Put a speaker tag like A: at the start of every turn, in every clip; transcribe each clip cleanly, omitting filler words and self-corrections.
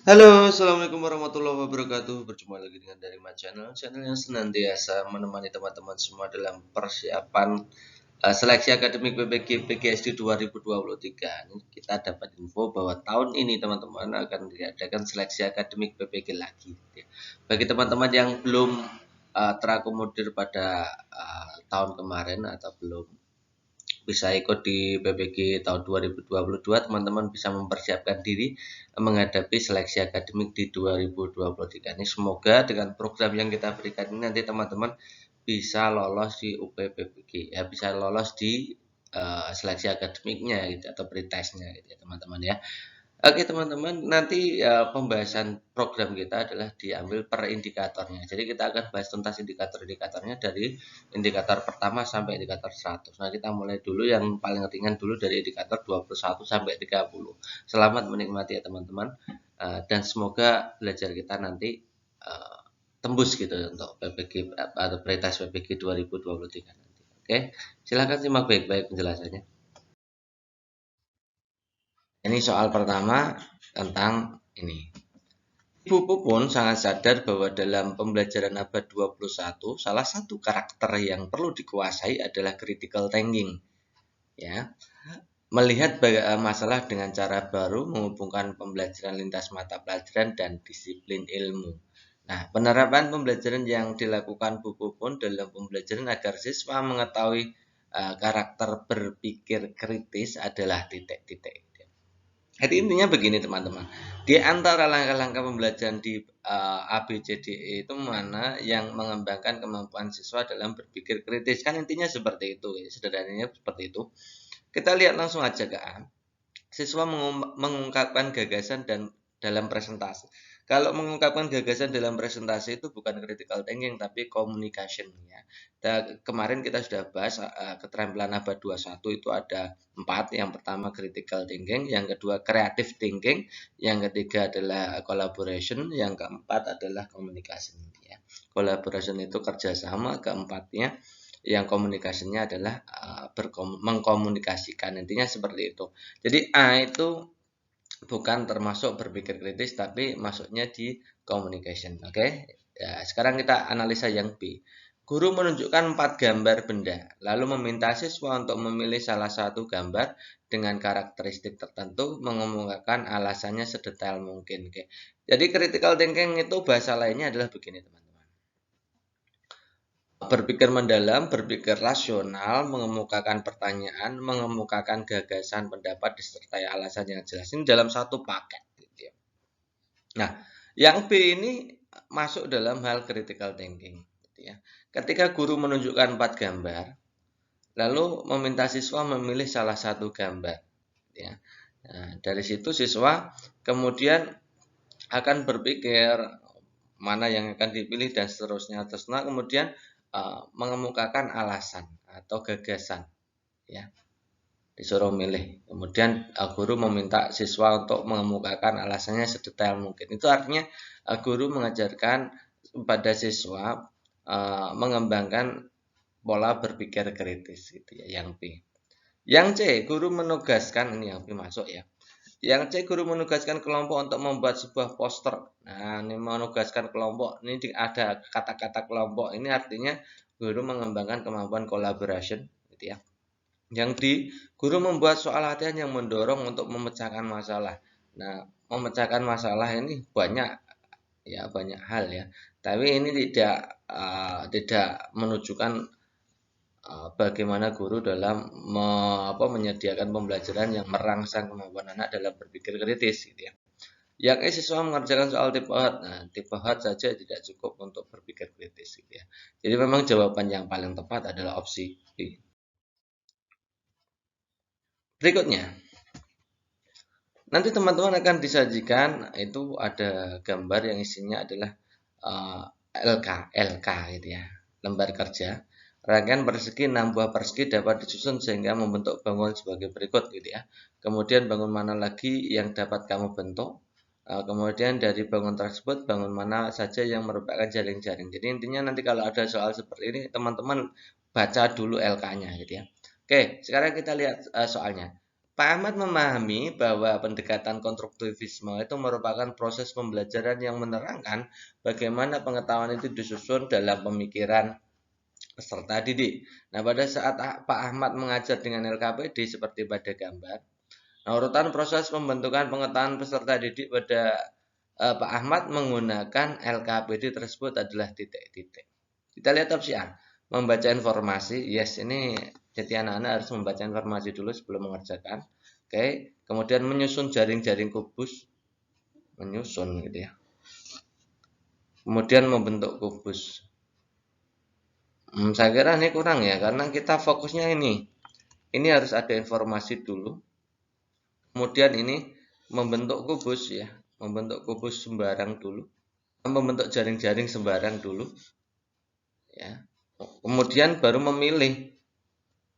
A: Halo, assalamualaikum warahmatullahi wabarakatuh. Berjumpa lagi dengan dari My channel yang senantiasa menemani teman-teman semua dalam persiapan seleksi akademik PPG PGSD 2023. Ini kita dapat info bahwa tahun ini teman-teman akan diadakan seleksi akademik PPG lagi. Bagi teman-teman yang belum terakomodir pada tahun kemarin atau belum bisa ikut di PPG tahun 2022, teman-teman bisa mempersiapkan diri menghadapi seleksi akademik di 2023 ini. Semoga dengan program yang kita berikan ini nanti teman-teman bisa lolos di UPPPG, ya bisa lolos di seleksi akademiknya gitu, atau pretestnya gitu ya teman-teman ya. Oke teman-teman, nanti pembahasan program kita adalah diambil per indikatornya. Jadi kita akan bahas tuntas indikator-indikatornya dari indikator pertama sampai indikator 100. Nah, kita mulai dulu yang paling ringan dulu dari indikator 21 sampai 30. Selamat menikmati ya teman-teman. Dan semoga belajar kita nanti uh, tembus gitu untuk PPG atau pretest PPG 2023 nanti. Oke, silakan simak baik-baik penjelasannya. Ini soal pertama tentang ini. Ibu Pupun sangat sadar bahwa dalam pembelajaran abad 21, salah satu karakter yang perlu dikuasai adalah critical thinking. Ya, melihat masalah dengan cara baru, menghubungkan pembelajaran lintas mata pelajaran dan disiplin ilmu. Nah, penerapan pembelajaran yang dilakukan Bu Pupun dalam pembelajaran agar siswa mengetahui karakter berpikir kritis adalah titik-titik. Jadi intinya begini teman-teman, di antara langkah-langkah pembelajaran di ABCDE itu mana yang mengembangkan kemampuan siswa dalam berpikir kritis, kan intinya seperti itu ya, sederhananya seperti itu. Kita lihat langsung aja ke A. Siswa mengungkapkan gagasan dan dalam presentasi. Kalau mengungkapkan gagasan dalam presentasi itu bukan critical thinking tapi communication ya. Kemarin kita sudah bahas keterampilan abad 21 itu ada 4. Yang pertama critical thinking, yang kedua creative thinking, yang ketiga adalah collaboration, yang keempat adalah communication ya. Collaboration itu kerjasama, keempatnya yang komunikasinya adalah mengkomunikasikan, intinya seperti itu. Jadi A itu bukan termasuk berpikir kritis tapi masuknya di communication. Oke, ya, sekarang kita analisa yang B. Guru menunjukkan 4 gambar benda lalu meminta siswa untuk memilih salah satu gambar dengan karakteristik tertentu, mengemukakan alasannya sedetail mungkin. Oke, jadi critical thinking itu bahasa lainnya adalah begini teman-teman: berpikir mendalam, berpikir rasional, mengemukakan pertanyaan, mengemukakan gagasan, pendapat, disertai alasan yang jelas. Ini dalam satu paket. Gitu ya. Nah, yang B ini masuk dalam hal critical thinking. Gitu ya. Ketika guru menunjukkan 4 gambar, lalu meminta siswa memilih salah satu gambar. Gitu ya. Nah, dari situ siswa kemudian akan berpikir mana yang akan dipilih dan seterusnya. Terus nah, kemudian mengemukakan alasan atau gagasan ya, disuruh milih. Kemudian guru meminta siswa untuk mengemukakan alasannya sedetail mungkin. Itu artinya guru mengajarkan pada siswa mengembangkan pola berpikir kritis gitu ya, yang B. Yang C, guru menugaskan, ini yang B masuk ya. Yang C, guru menugaskan kelompok untuk membuat sebuah poster. Nah, ini menugaskan kelompok, ini ada kata-kata kelompok. Ini artinya guru mengembangkan kemampuan collaboration, gitu ya. Yang D, guru membuat soal latihan yang mendorong untuk memecahkan masalah. Nah, memecahkan masalah ini banyak ya, banyak hal ya. Tapi ini tidak menunjukkan bagaimana guru dalam menyediakan pembelajaran yang merangsang kemampuan anak dalam berpikir kritis gitu ya. Yang siswa mengerjakan soal tipe hot. Nah, tipe hot saja tidak cukup untuk berpikir kritis gitu ya. Jadi memang jawaban yang paling tepat adalah opsi B. Berikutnya, nanti teman-teman akan disajikan itu ada gambar yang isinya adalah uh, LK gitu ya, lembar kerja. Rangkaian persegi 6 buah persegi dapat disusun sehingga membentuk bangunan sebagai berikut gitu ya. Kemudian bangun mana lagi yang dapat kamu bentuk? Kemudian dari bangun tersebut bangun mana saja yang merupakan jaring-jaring. Jadi intinya nanti kalau ada soal seperti ini teman-teman baca dulu LK-nya gitu ya. Oke, sekarang kita lihat soalnya. Pak Ahmad memahami bahwa pendekatan konstruktivisme itu merupakan proses pembelajaran yang menerangkan bagaimana pengetahuan itu disusun dalam pemikiran peserta didik. Nah, pada saat Pak Ahmad mengajar dengan LKPD seperti pada gambar, nah, urutan proses pembentukan pengetahuan peserta didik pada Pak Ahmad menggunakan LKPD tersebut adalah titik-titik. Kita lihat opsi A. Membaca informasi. Yes, ini jadi anak-anak harus membaca informasi dulu sebelum mengerjakan. Oke. Kemudian menyusun jaring-jaring kubus. Menyusun gitu ya. Kemudian membentuk kubus. Saya kira ini kurang ya, karena kita fokusnya ini. Ini harus ada informasi dulu. Kemudian ini membentuk kubus ya. Membentuk kubus sembarang dulu. Membentuk jaring-jaring sembarang dulu. Ya. Kemudian baru memilih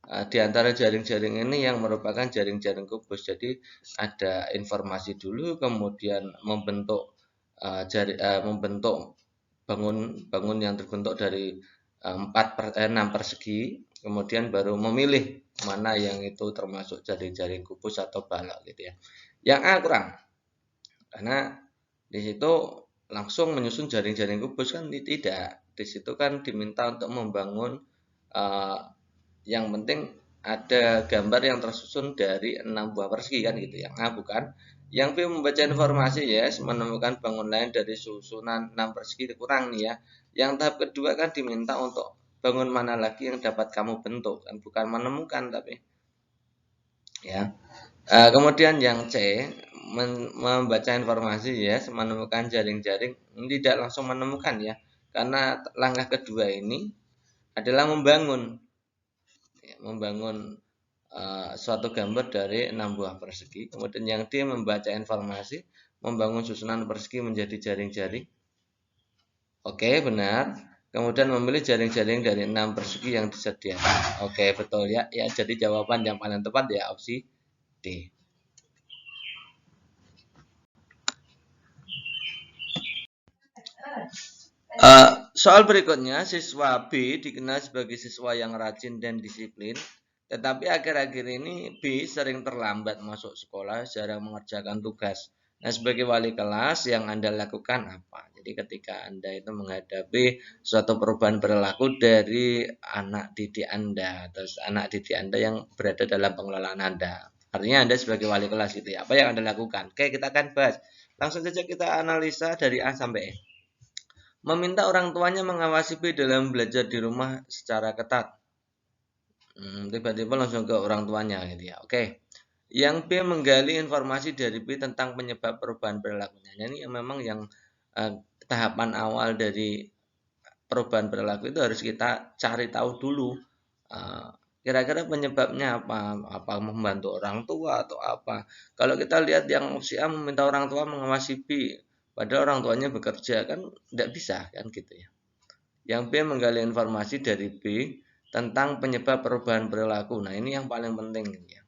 A: di antara jaring-jaring ini yang merupakan jaring-jaring kubus. Jadi ada informasi dulu, kemudian membentuk membentuk bangun yang terbentuk dari 6 persegi, kemudian baru memilih mana yang itu termasuk jaring-jaring kubus atau balok gitu ya. Yang A kurang, karena di situ langsung menyusun jaring-jaring kubus kan tidak. Di situ kan diminta untuk membangun yang penting ada gambar yang tersusun dari 6 buah persegi kan gitu. Yang A bukan. Yang B membaca informasi yes, menemukan bangun lain dari susunan 6 persegi kurang nih ya. Yang tahap kedua kan diminta untuk bangun mana lagi yang dapat kamu bentuk kan, bukan menemukan tapi ya. Kemudian yang C membaca informasi yes, menemukan jaring-jaring, tidak langsung menemukan ya, karena langkah kedua ini adalah membangun suatu gambar dari 6 buah persegi. Kemudian yang D membaca informasi, membangun susunan persegi menjadi jaring-jaring. Oke, benar. Kemudian memilih jaring-jaring dari 6 persegi yang disediakan. Oke, betul ya. Ya, jadi jawaban yang paling tepat ya opsi D. Soal berikutnya, siswa B dikenal sebagai siswa yang rajin dan disiplin, tetapi akhir-akhir ini B sering terlambat masuk sekolah, jarang mengerjakan tugas. Nah, sebagai wali kelas yang Anda lakukan apa? Jadi ketika Anda itu menghadapi suatu perubahan perilaku dari anak didik Anda, atau anak didik Anda yang berada dalam pengelolaan Anda. Artinya Anda sebagai wali kelas itu ya, apa yang Anda lakukan? Oke, kita akan bahas. Langsung saja kita analisa dari A sampai E. Meminta orang tuanya mengawasi B dalam belajar di rumah secara ketat. Tiba-tiba langsung ke orang tuanya gitu ya. Oke. Yang B menggali informasi dari B tentang penyebab perubahan perilakunya. Ini memang yang tahapan awal dari perubahan perilaku itu harus kita cari tahu dulu. Kira-kira penyebabnya apa? Apa membantu orang tua atau apa? Kalau kita lihat yang opsi A meminta orang tua mengawasi B, padahal orang tuanya bekerja kan tidak bisa kan gitu ya. Yang B menggali informasi dari B tentang penyebab perubahan perilaku. Nah, ini yang paling penting ya.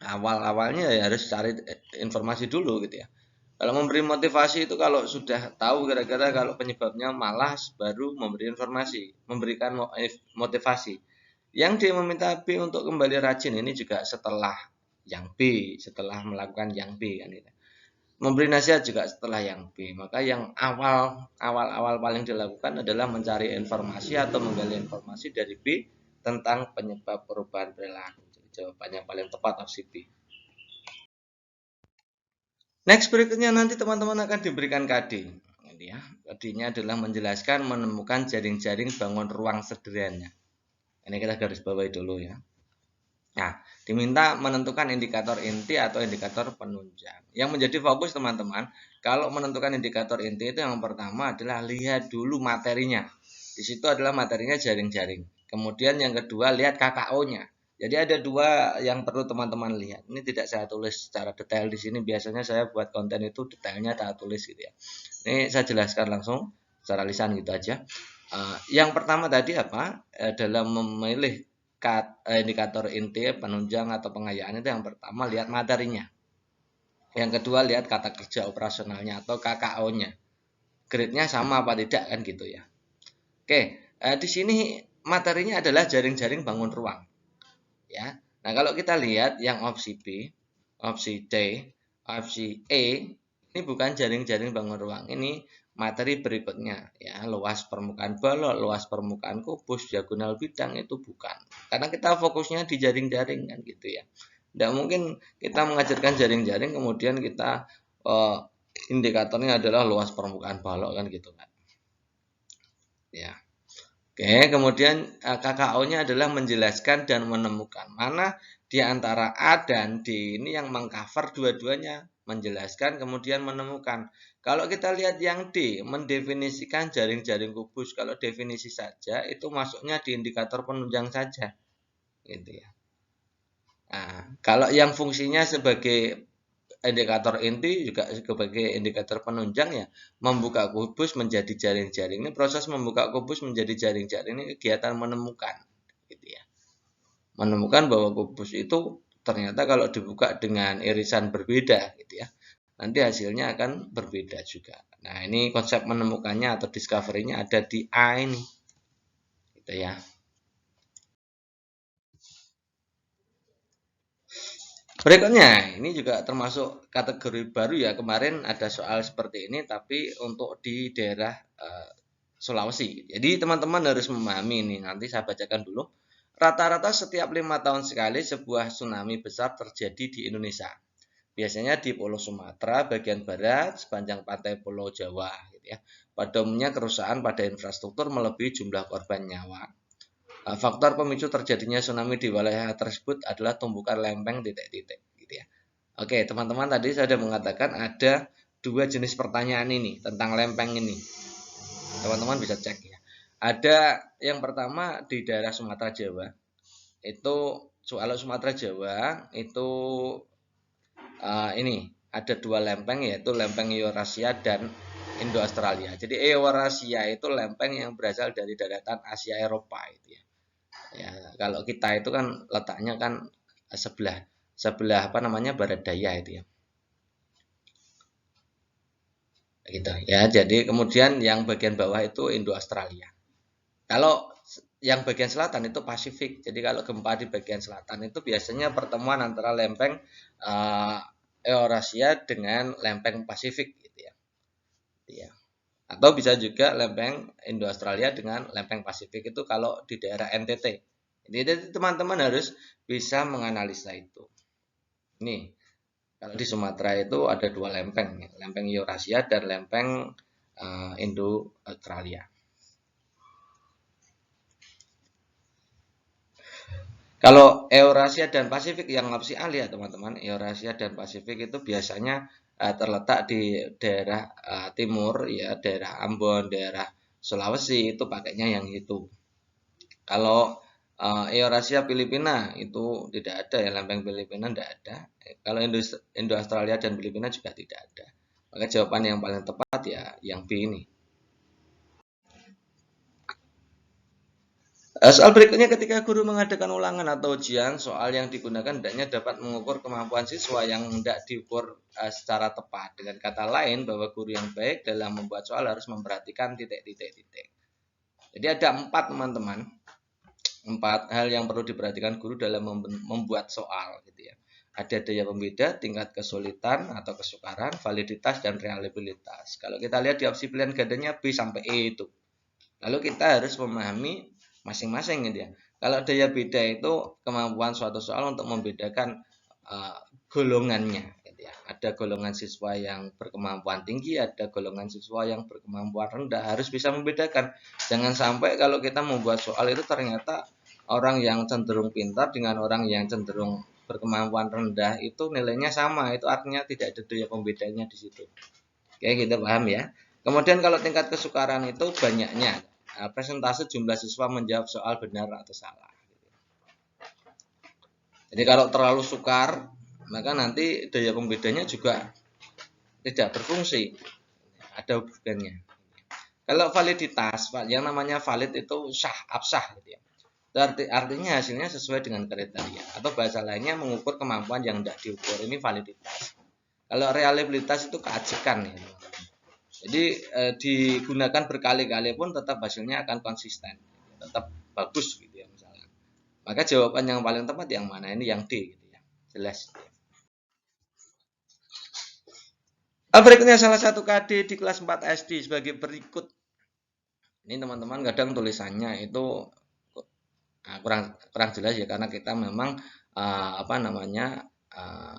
A: Awal-awalnya ya harus cari informasi dulu gitu ya. Kalau memberi motivasi itu kalau sudah tahu kira-kira kalau penyebabnya malas baru memberi informasi, memberikan motivasi. Yang D meminta B untuk kembali rajin ini juga setelah yang B, setelah melakukan yang B kan itu. Memberi nasihat juga setelah yang B. Maka yang awal paling dilakukan adalah mencari informasi atau menggali informasi dari B tentang penyebab perubahan perilaku. Jadi jawabannya paling tepat opsi B. Next berikutnya nanti teman-teman akan diberikan KD. Ya, KD-nya adalah menjelaskan menemukan jaring-jaring bangun ruang sederhana. Ini kita garis bawahi dulu ya. Nah, diminta menentukan indikator inti atau indikator penunjang. Yang menjadi fokus teman-teman, kalau menentukan indikator inti itu yang pertama adalah lihat dulu materinya. Di situ adalah materinya jaring-jaring. Kemudian yang kedua lihat KKO-nya. Jadi ada dua yang perlu teman-teman lihat. Ini tidak saya tulis secara detail di sini. Biasanya saya buat konten itu detailnya tak tulis gitu ya. Ini saya jelaskan langsung secara lisan gitu aja. Yang pertama tadi apa? Dalam memilih indikator inti, penunjang atau pengayaan itu yang pertama lihat materinya. Yang kedua lihat kata kerja operasionalnya atau KKO-nya. Grade-nya sama apa tidak kan gitu ya. Oke, di sini materinya adalah jaring-jaring bangun ruang. Ya. Nah, kalau kita lihat yang opsi B, opsi D, opsi E, ini bukan jaring-jaring bangun ruang. Ini materi berikutnya, ya, luas permukaan balok, luas permukaan kubus, diagonal bidang itu bukan. Karena kita fokusnya di jaring-jaring kan gitu ya. Tidak mungkin kita mengajarkan jaring-jaring kemudian kita indikatornya adalah luas permukaan balok kan gitu kan. Ya. Oke, kemudian KKO-nya adalah menjelaskan dan menemukan. Mana di antara A dan D ini yang mengcover dua-duanya, menjelaskan kemudian menemukan. Kalau kita lihat yang D, mendefinisikan jaring-jaring kubus. Kalau definisi saja itu masuknya di indikator penunjang saja. Gitu ya. Nah, kalau yang fungsinya sebagai indikator inti juga sebagai indikator penunjang ya, membuka kubus menjadi jaring-jaring. Ini proses membuka kubus menjadi jaring-jaring ini kegiatan menemukan gitu ya. Menemukan bahwa kubus itu ternyata kalau dibuka dengan irisan berbeda gitu ya, nanti hasilnya akan berbeda juga. Nah, ini konsep menemukannya atau discovery-nya ada di A ini gitu ya. Berikutnya, ini juga termasuk kategori baru ya. Kemarin ada soal seperti ini, tapi untuk di daerah Sulawesi. Jadi teman-teman harus memahami ini. Nanti saya bacakan dulu. Rata-rata setiap 5 tahun sekali sebuah tsunami besar terjadi di Indonesia. Biasanya di Pulau Sumatera bagian barat sepanjang pantai Pulau Jawa. Gitu ya. Pada umumnya kerusakan pada infrastruktur melebihi jumlah korban nyawa. Faktor pemicu terjadinya tsunami di wilayah tersebut adalah tumbukan lempeng titik-titik gitu ya. Oke, teman-teman tadi saya sudah mengatakan ada dua jenis pertanyaan ini tentang lempeng ini. Teman-teman bisa cek ya. Ada yang pertama di daerah Sumatera Jawa. Itu soal Sumatera Jawa itu ini ada dua lempeng yaitu lempeng Eurasia dan Indo-Australia. Jadi Eurasia itu lempeng yang berasal dari daratan Asia Eropa itu ya. Ya, kalau kita itu kan letaknya kan sebelah apa namanya barat daya itu ya. Gitu ya. Jadi kemudian yang bagian bawah itu Indo-Australia. Kalau yang bagian selatan itu Pasifik. Jadi kalau gempa di bagian selatan itu biasanya pertemuan antara lempeng Eurasia dengan lempeng Pasifik gitu ya. Gitu ya. Atau bisa juga lempeng Indo-Australia dengan lempeng Pasifik itu kalau di daerah NTT. Jadi teman-teman harus bisa menganalisa itu. Nih, kalau di Sumatera itu ada dua lempeng, lempeng Eurasia dan lempeng Indo-Australia. Kalau Eurasia dan Pasifik yang opsi A lihat teman-teman, Eurasia dan Pasifik itu biasanya terletak di daerah timur ya, daerah Ambon, daerah Sulawesi itu pakainya yang itu. Kalau Eurasia Filipina itu tidak ada ya, lempeng Filipina tidak ada. Kalau Indo-Australia dan Filipina juga tidak ada. Maka jawaban yang paling tepat ya yang B ini. Soal berikutnya ketika guru mengadakan ulangan atau ujian, soal yang digunakan hendaknya dapat mengukur kemampuan siswa yang hendak diukur secara tepat. Dengan kata lain, bahwa guru yang baik dalam membuat soal harus memperhatikan titik-titik. Jadi ada 4 teman-teman. 4 hal yang perlu diperhatikan guru dalam membuat soal gitu ya. Ada daya pembeda, tingkat kesulitan atau kesukaran, validitas dan reliabilitas. Kalau kita lihat di opsi pilihan gandanya B sampai E itu. Lalu kita harus memahami masing-masing gitu ya. Kalau daya beda itu kemampuan suatu soal untuk membedakan golongannya gitu ya. Ada golongan siswa yang berkemampuan tinggi, ada golongan siswa yang berkemampuan rendah. Harus bisa membedakan. Jangan sampai kalau kita membuat soal itu ternyata orang yang cenderung pintar dengan orang yang cenderung berkemampuan rendah itu nilainya sama. Itu artinya tidak ada daya pembedanya di situ. Oke, kita paham ya. Kemudian kalau tingkat kesukaran itu banyaknya persentase jumlah siswa menjawab soal benar atau salah. Jadi kalau terlalu sukar, maka nanti daya pembedanya juga tidak berfungsi. Ada hubungannya. Kalau validitas, yang namanya valid itu sah, absah gitu ya. Artinya hasilnya sesuai dengan kriteria. Atau bahasa lainnya mengukur kemampuan yang tidak diukur. Ini validitas. Kalau reliabilitas itu keajekan ya. Jadi digunakan berkali-kali pun tetap hasilnya akan konsisten, tetap bagus gitu ya misalnya. Maka jawaban yang paling tepat yang mana? Ini yang D gitu ya. Jelas. Berikutnya salah satu KD di kelas 4 SD sebagai berikut. Ini teman-teman kadang tulisannya itu kurang jelas ya, karena kita memang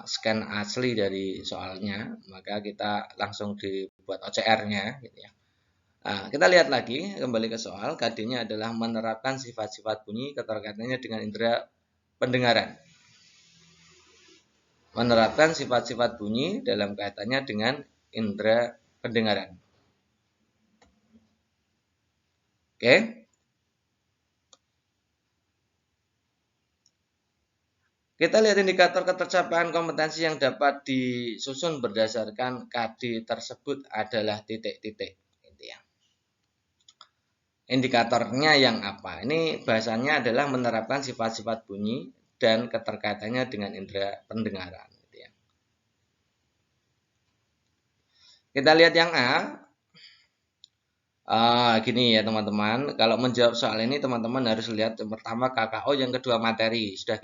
A: scan asli dari soalnya, maka kita langsung dibuat OCR-nya gitu ya. Kita lihat lagi kembali ke soal. KD-nya adalah menerapkan sifat-sifat bunyi keterkaitannya dengan indera pendengaran. Menerapkan sifat-sifat bunyi dalam kaitannya dengan indera pendengaran. Oke. Kita lihat indikator ketercapaian kompetensi yang dapat disusun berdasarkan KD tersebut adalah titik-titik. Indikatornya yang apa? Ini bahasanya adalah menerapkan sifat-sifat bunyi dan keterkaitannya dengan indera pendengaran. Kita lihat yang A. Gini ya teman-teman, kalau menjawab soal ini teman-teman harus lihat yang pertama KKO, yang kedua materi. Sudah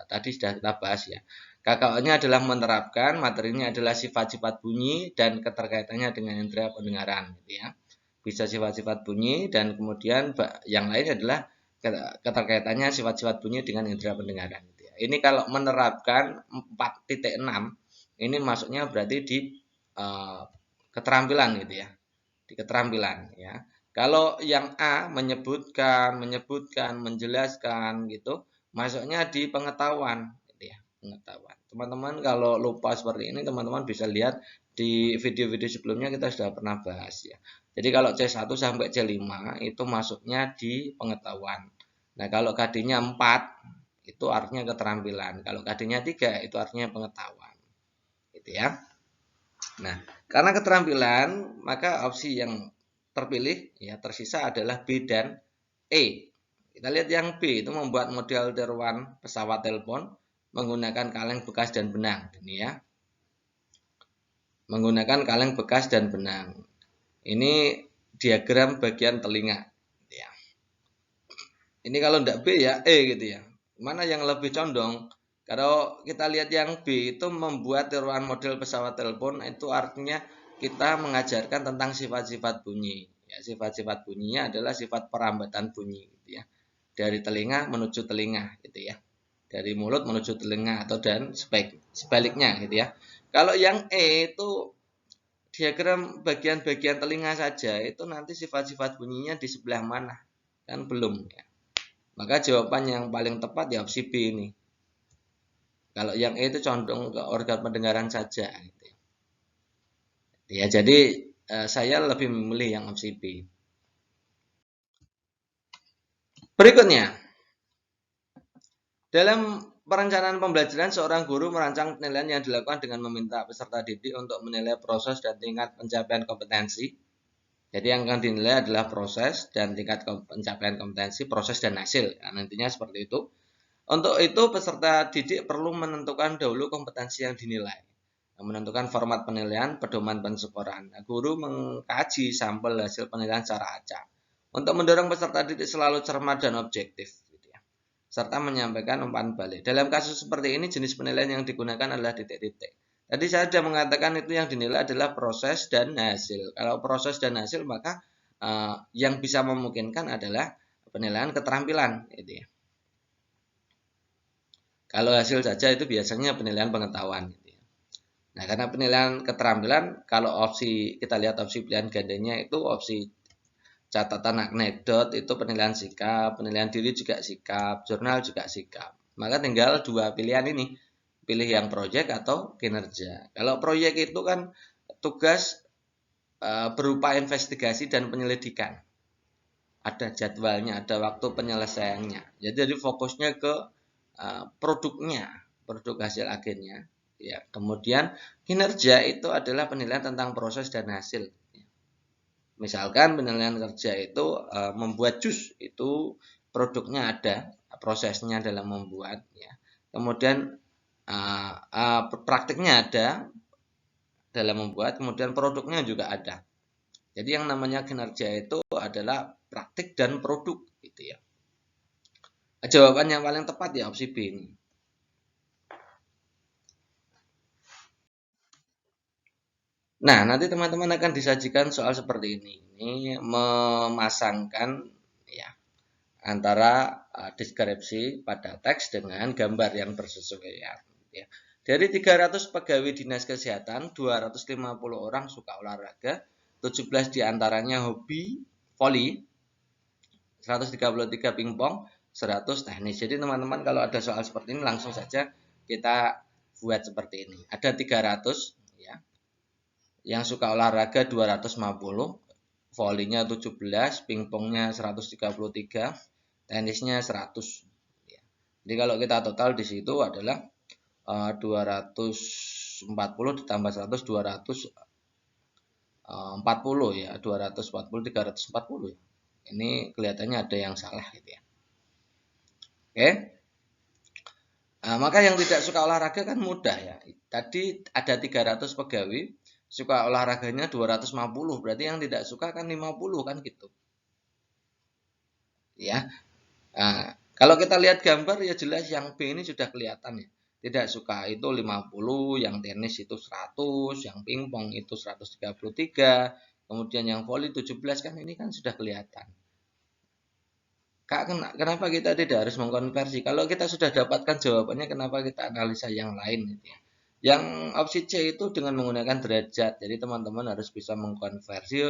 A: tadi sudah kita bahas ya. KKO-nya adalah menerapkan, materinya adalah sifat-sifat bunyi dan keterkaitannya dengan indera pendengaran, gitu ya. Bisa sifat-sifat bunyi dan kemudian yang lain adalah keterkaitannya sifat-sifat bunyi dengan indera pendengaran, gitu ya. Ini kalau menerapkan 4.6, ini masuknya berarti di keterampilan gitu ya. Di keterampilan ya. Kalau yang A menyebutkan, menjelaskan gitu, masuknya di pengetahuan gitu ya, pengetahuan. Teman-teman kalau lupa seperti ini, teman-teman bisa lihat di video-video sebelumnya kita sudah pernah bahas ya. Jadi kalau C1 sampai C5 itu masuknya di pengetahuan. Nah, kalau KD-nya 4 itu artinya keterampilan. Kalau KD-nya 3 itu artinya pengetahuan. Gitu ya. Nah, karena keterampilan, maka opsi yang terpilih ya tersisa adalah B dan E. Kita lihat yang B itu membuat model tiruan pesawat telepon menggunakan kaleng bekas dan benang. Ini ya. Menggunakan kaleng bekas dan benang. Ini diagram bagian telinga. Ya. Ini kalau tidak B ya E gitu ya. Mana yang lebih condong? Kalau kita lihat yang B itu membuat tiruan model pesawat telepon, itu artinya kita mengajarkan tentang sifat-sifat bunyi. Ya, sifat-sifat bunyinya adalah sifat perambatan bunyi, gitu ya. Dari telinga menuju telinga, gitu ya. Dari mulut menuju telinga atau dan sebaliknya, gitu ya. Kalau yang E itu diagram bagian-bagian telinga saja, itu nanti sifat-sifat bunyinya di sebelah mana? Kan belum. Ya. Maka jawaban yang paling tepat ya opsi B ini. Kalau yang E itu condong ke organ pendengaran saja. Gitu. Ya, jadi saya lebih memilih yang opsi B. Berikutnya, dalam perencanaan pembelajaran, seorang guru merancang penilaian yang dilakukan dengan meminta peserta didik untuk menilai proses dan tingkat pencapaian kompetensi. Jadi yang akan dinilai adalah proses dan tingkat pencapaian kompetensi, proses dan hasil. Nah, nantinya seperti itu. Untuk itu peserta didik perlu menentukan dahulu kompetensi yang dinilai, menentukan format penilaian, pedoman pensyukuran. Nah, guru mengkaji sampel hasil penilaian secara acak untuk mendorong peserta didik selalu cermat dan objektif, gitu ya, serta menyampaikan umpan balik. Dalam kasus seperti ini jenis penilaian yang digunakan adalah titik-titik. Tadi saya sudah mengatakan itu yang dinilai adalah proses dan hasil. Kalau proses dan hasil maka yang bisa memungkinkan adalah penilaian keterampilan, gitu ya. Kalau hasil saja itu biasanya penilaian pengetahuan. Nah, karena penilaian keterampilan, kalau opsi kita lihat opsi pilihan gandanya itu opsi catatan anekdot itu penilaian sikap, penilaian diri juga sikap, jurnal juga sikap. Maka tinggal dua pilihan ini, pilih yang proyek atau kinerja. Kalau proyek itu kan tugas berupa investigasi dan penyelidikan. Ada jadwalnya, ada waktu penyelesaiannya. Jadi fokusnya ke produknya, produk hasil akhirnya. Ya, kemudian kinerja itu adalah penilaian tentang proses dan hasil. Misalkan penilaian kerja itu membuat jus, itu produknya ada, prosesnya dalam membuat. Ya. Kemudian praktiknya ada dalam membuat, kemudian produknya juga ada. Jadi yang namanya kinerja itu adalah praktik dan produk, gitu ya. Jawaban yang paling tepat ya opsi B ini. Nah, nanti teman-teman akan disajikan soal seperti ini. Ini memasangkan ya antara deskripsi pada teks dengan gambar yang bersesuaian. Ya. Dari 300 pegawai dinas kesehatan, 250 orang suka olahraga, 17 diantaranya hobi voli, 133 pingpong, 100 teknis. Jadi teman-teman kalau ada soal seperti ini langsung saja kita buat seperti ini. Ada 300 ya. Yang suka olahraga 250, volinya 17, pingpongnya 133, tenisnya 100. Jadi kalau kita total di situ adalah 240 ditambah 100, 240 ya, 240, 340 ya. Ini kelihatannya ada yang salah gitu ya. Oke. Nah, maka yang tidak suka olahraga kan mudah ya. Tadi ada 300 pegawai, suka olahraganya 250, berarti yang tidak suka kan 50 kan gitu. Ya. Nah, kalau kita lihat gambar ya jelas yang B ini sudah kelihatan ya. Tidak suka itu 50, yang tenis itu 100, yang pingpong itu 133, kemudian yang voli 17 kan ini kan sudah kelihatan. Kak, kenapa kita tidak harus mengkonversi? Kalau kita sudah dapatkan jawabannya, kenapa kita analisa yang lain gitu ya? Yang opsi C itu dengan menggunakan derajat. Jadi teman-teman harus bisa mengkonversi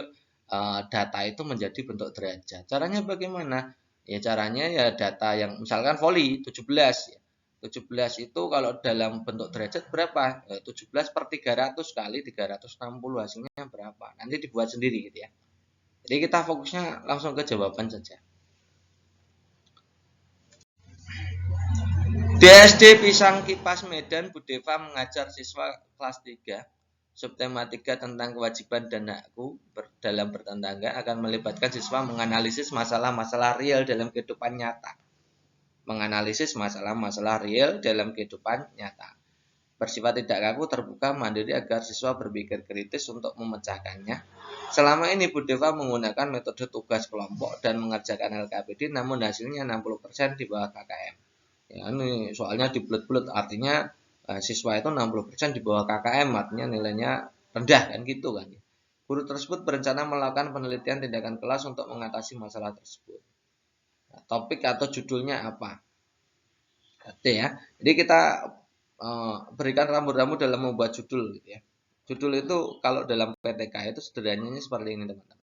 A: data itu menjadi bentuk derajat. Caranya bagaimana? Ya caranya ya data yang misalkan voli 17 ya. 17 itu kalau dalam bentuk derajat berapa? 17 per 300 kali 360 hasilnya berapa? Nanti dibuat sendiri gitu ya. Jadi kita fokusnya langsung ke jawaban saja. Di SD Pisang Kipas Medan, Bu Deva mengajar siswa kelas 3 subtematika tentang kewajiban dan hakku dalam bertetangga akan melibatkan siswa menganalisis masalah-masalah real dalam kehidupan nyata. Menganalisis masalah-masalah real dalam kehidupan nyata. Bersifat tidak kaku, terbuka, mandiri agar siswa berpikir kritis untuk memecahkannya. Selama ini Bu Deva menggunakan metode tugas kelompok dan mengerjakan LKPD, namun hasilnya 60% di bawah KKM. Ya, ini soalnya dibulet-bulet artinya siswa itu 60% di bawah KKM, artinya nilainya rendah kan gitu kan. Guru tersebut berencana melakukan penelitian tindakan kelas untuk mengatasi masalah tersebut. Nah, topik atau judulnya apa? Oke ya. Jadi kita berikan rambu-rambu dalam membuat judul gitu ya. Judul itu kalau dalam PTK itu sederhananya seperti ini teman-teman.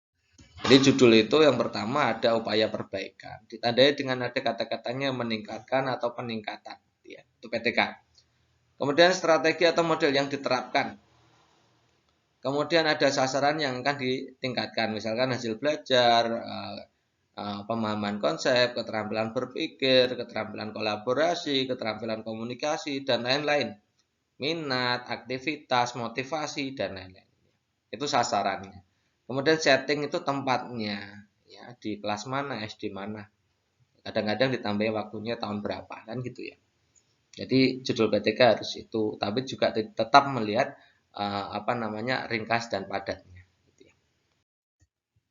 A: Jadi judul itu yang pertama ada upaya perbaikan, ditandai dengan ada kata-katanya meningkatkan atau peningkatan, ya, itu PTK. Kemudian strategi atau model yang diterapkan. Kemudian ada sasaran yang akan ditingkatkan, misalkan hasil belajar, pemahaman konsep, keterampilan berpikir, keterampilan kolaborasi, keterampilan komunikasi, dan lain-lain. Minat, aktivitas, motivasi, dan lain-lain. Itu sasarannya. Kemudian setting itu tempatnya, ya di kelas mana, SD mana. Kadang-kadang ditambah waktunya tahun berapa kan gitu ya. Jadi judul PTK harus itu, tapi juga tetap melihat ringkas dan padatnya. Gitu ya.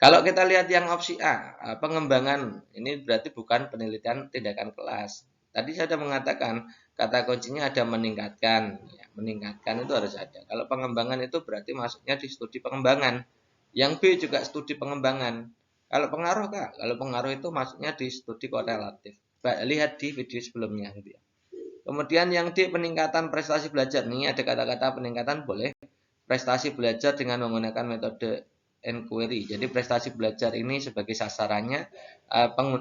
A: Kalau kita lihat yang opsi A, pengembangan ini berarti bukan penelitian tindakan kelas. Tadi saya sudah mengatakan kata kuncinya ada meningkatkan, ya, meningkatkan itu harus ada. Kalau pengembangan itu berarti masuknya di studi pengembangan. Yang B juga studi pengembangan. Kalau pengaruh Kak, kalau pengaruh itu maksudnya di studi korelatif. Lihat di video sebelumnya gitu ya. Kemudian yang D peningkatan prestasi belajar. Nih ada kata-kata peningkatan boleh. Prestasi belajar dengan menggunakan metode inquiry. Jadi prestasi belajar ini sebagai sasarannya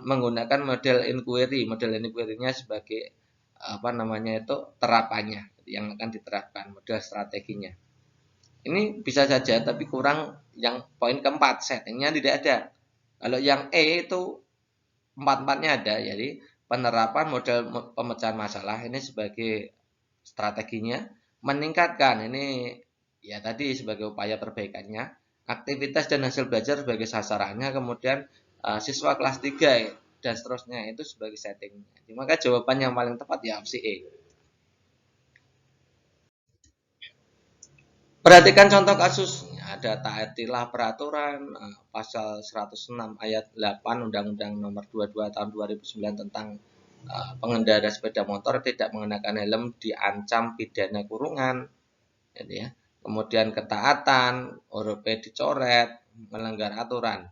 A: menggunakan model inquiry. Model inquiry-nya sebagai terapannya yang akan diterapkan, model strateginya. Ini bisa saja tapi kurang yang poin keempat, settingnya tidak ada. Kalau yang E itu empat-empatnya ada, jadi penerapan model pemecahan masalah ini sebagai strateginya, meningkatkan ini ya tadi sebagai upaya perbaikannya, aktivitas dan hasil belajar sebagai sasarannya, kemudian siswa kelas 3 dan seterusnya itu sebagai settingnya. Maka jawaban yang paling tepat ya opsi E. Perhatikan contoh kasus, ada taatilah peraturan pasal 106 ayat 8 Undang-Undang Nomor 22 Tahun 2009 tentang pengendara sepeda motor tidak mengenakan helm diancam pidana kurungan, gitu ya. Kemudian ketaatan, huruf P dicoret, melanggar aturan.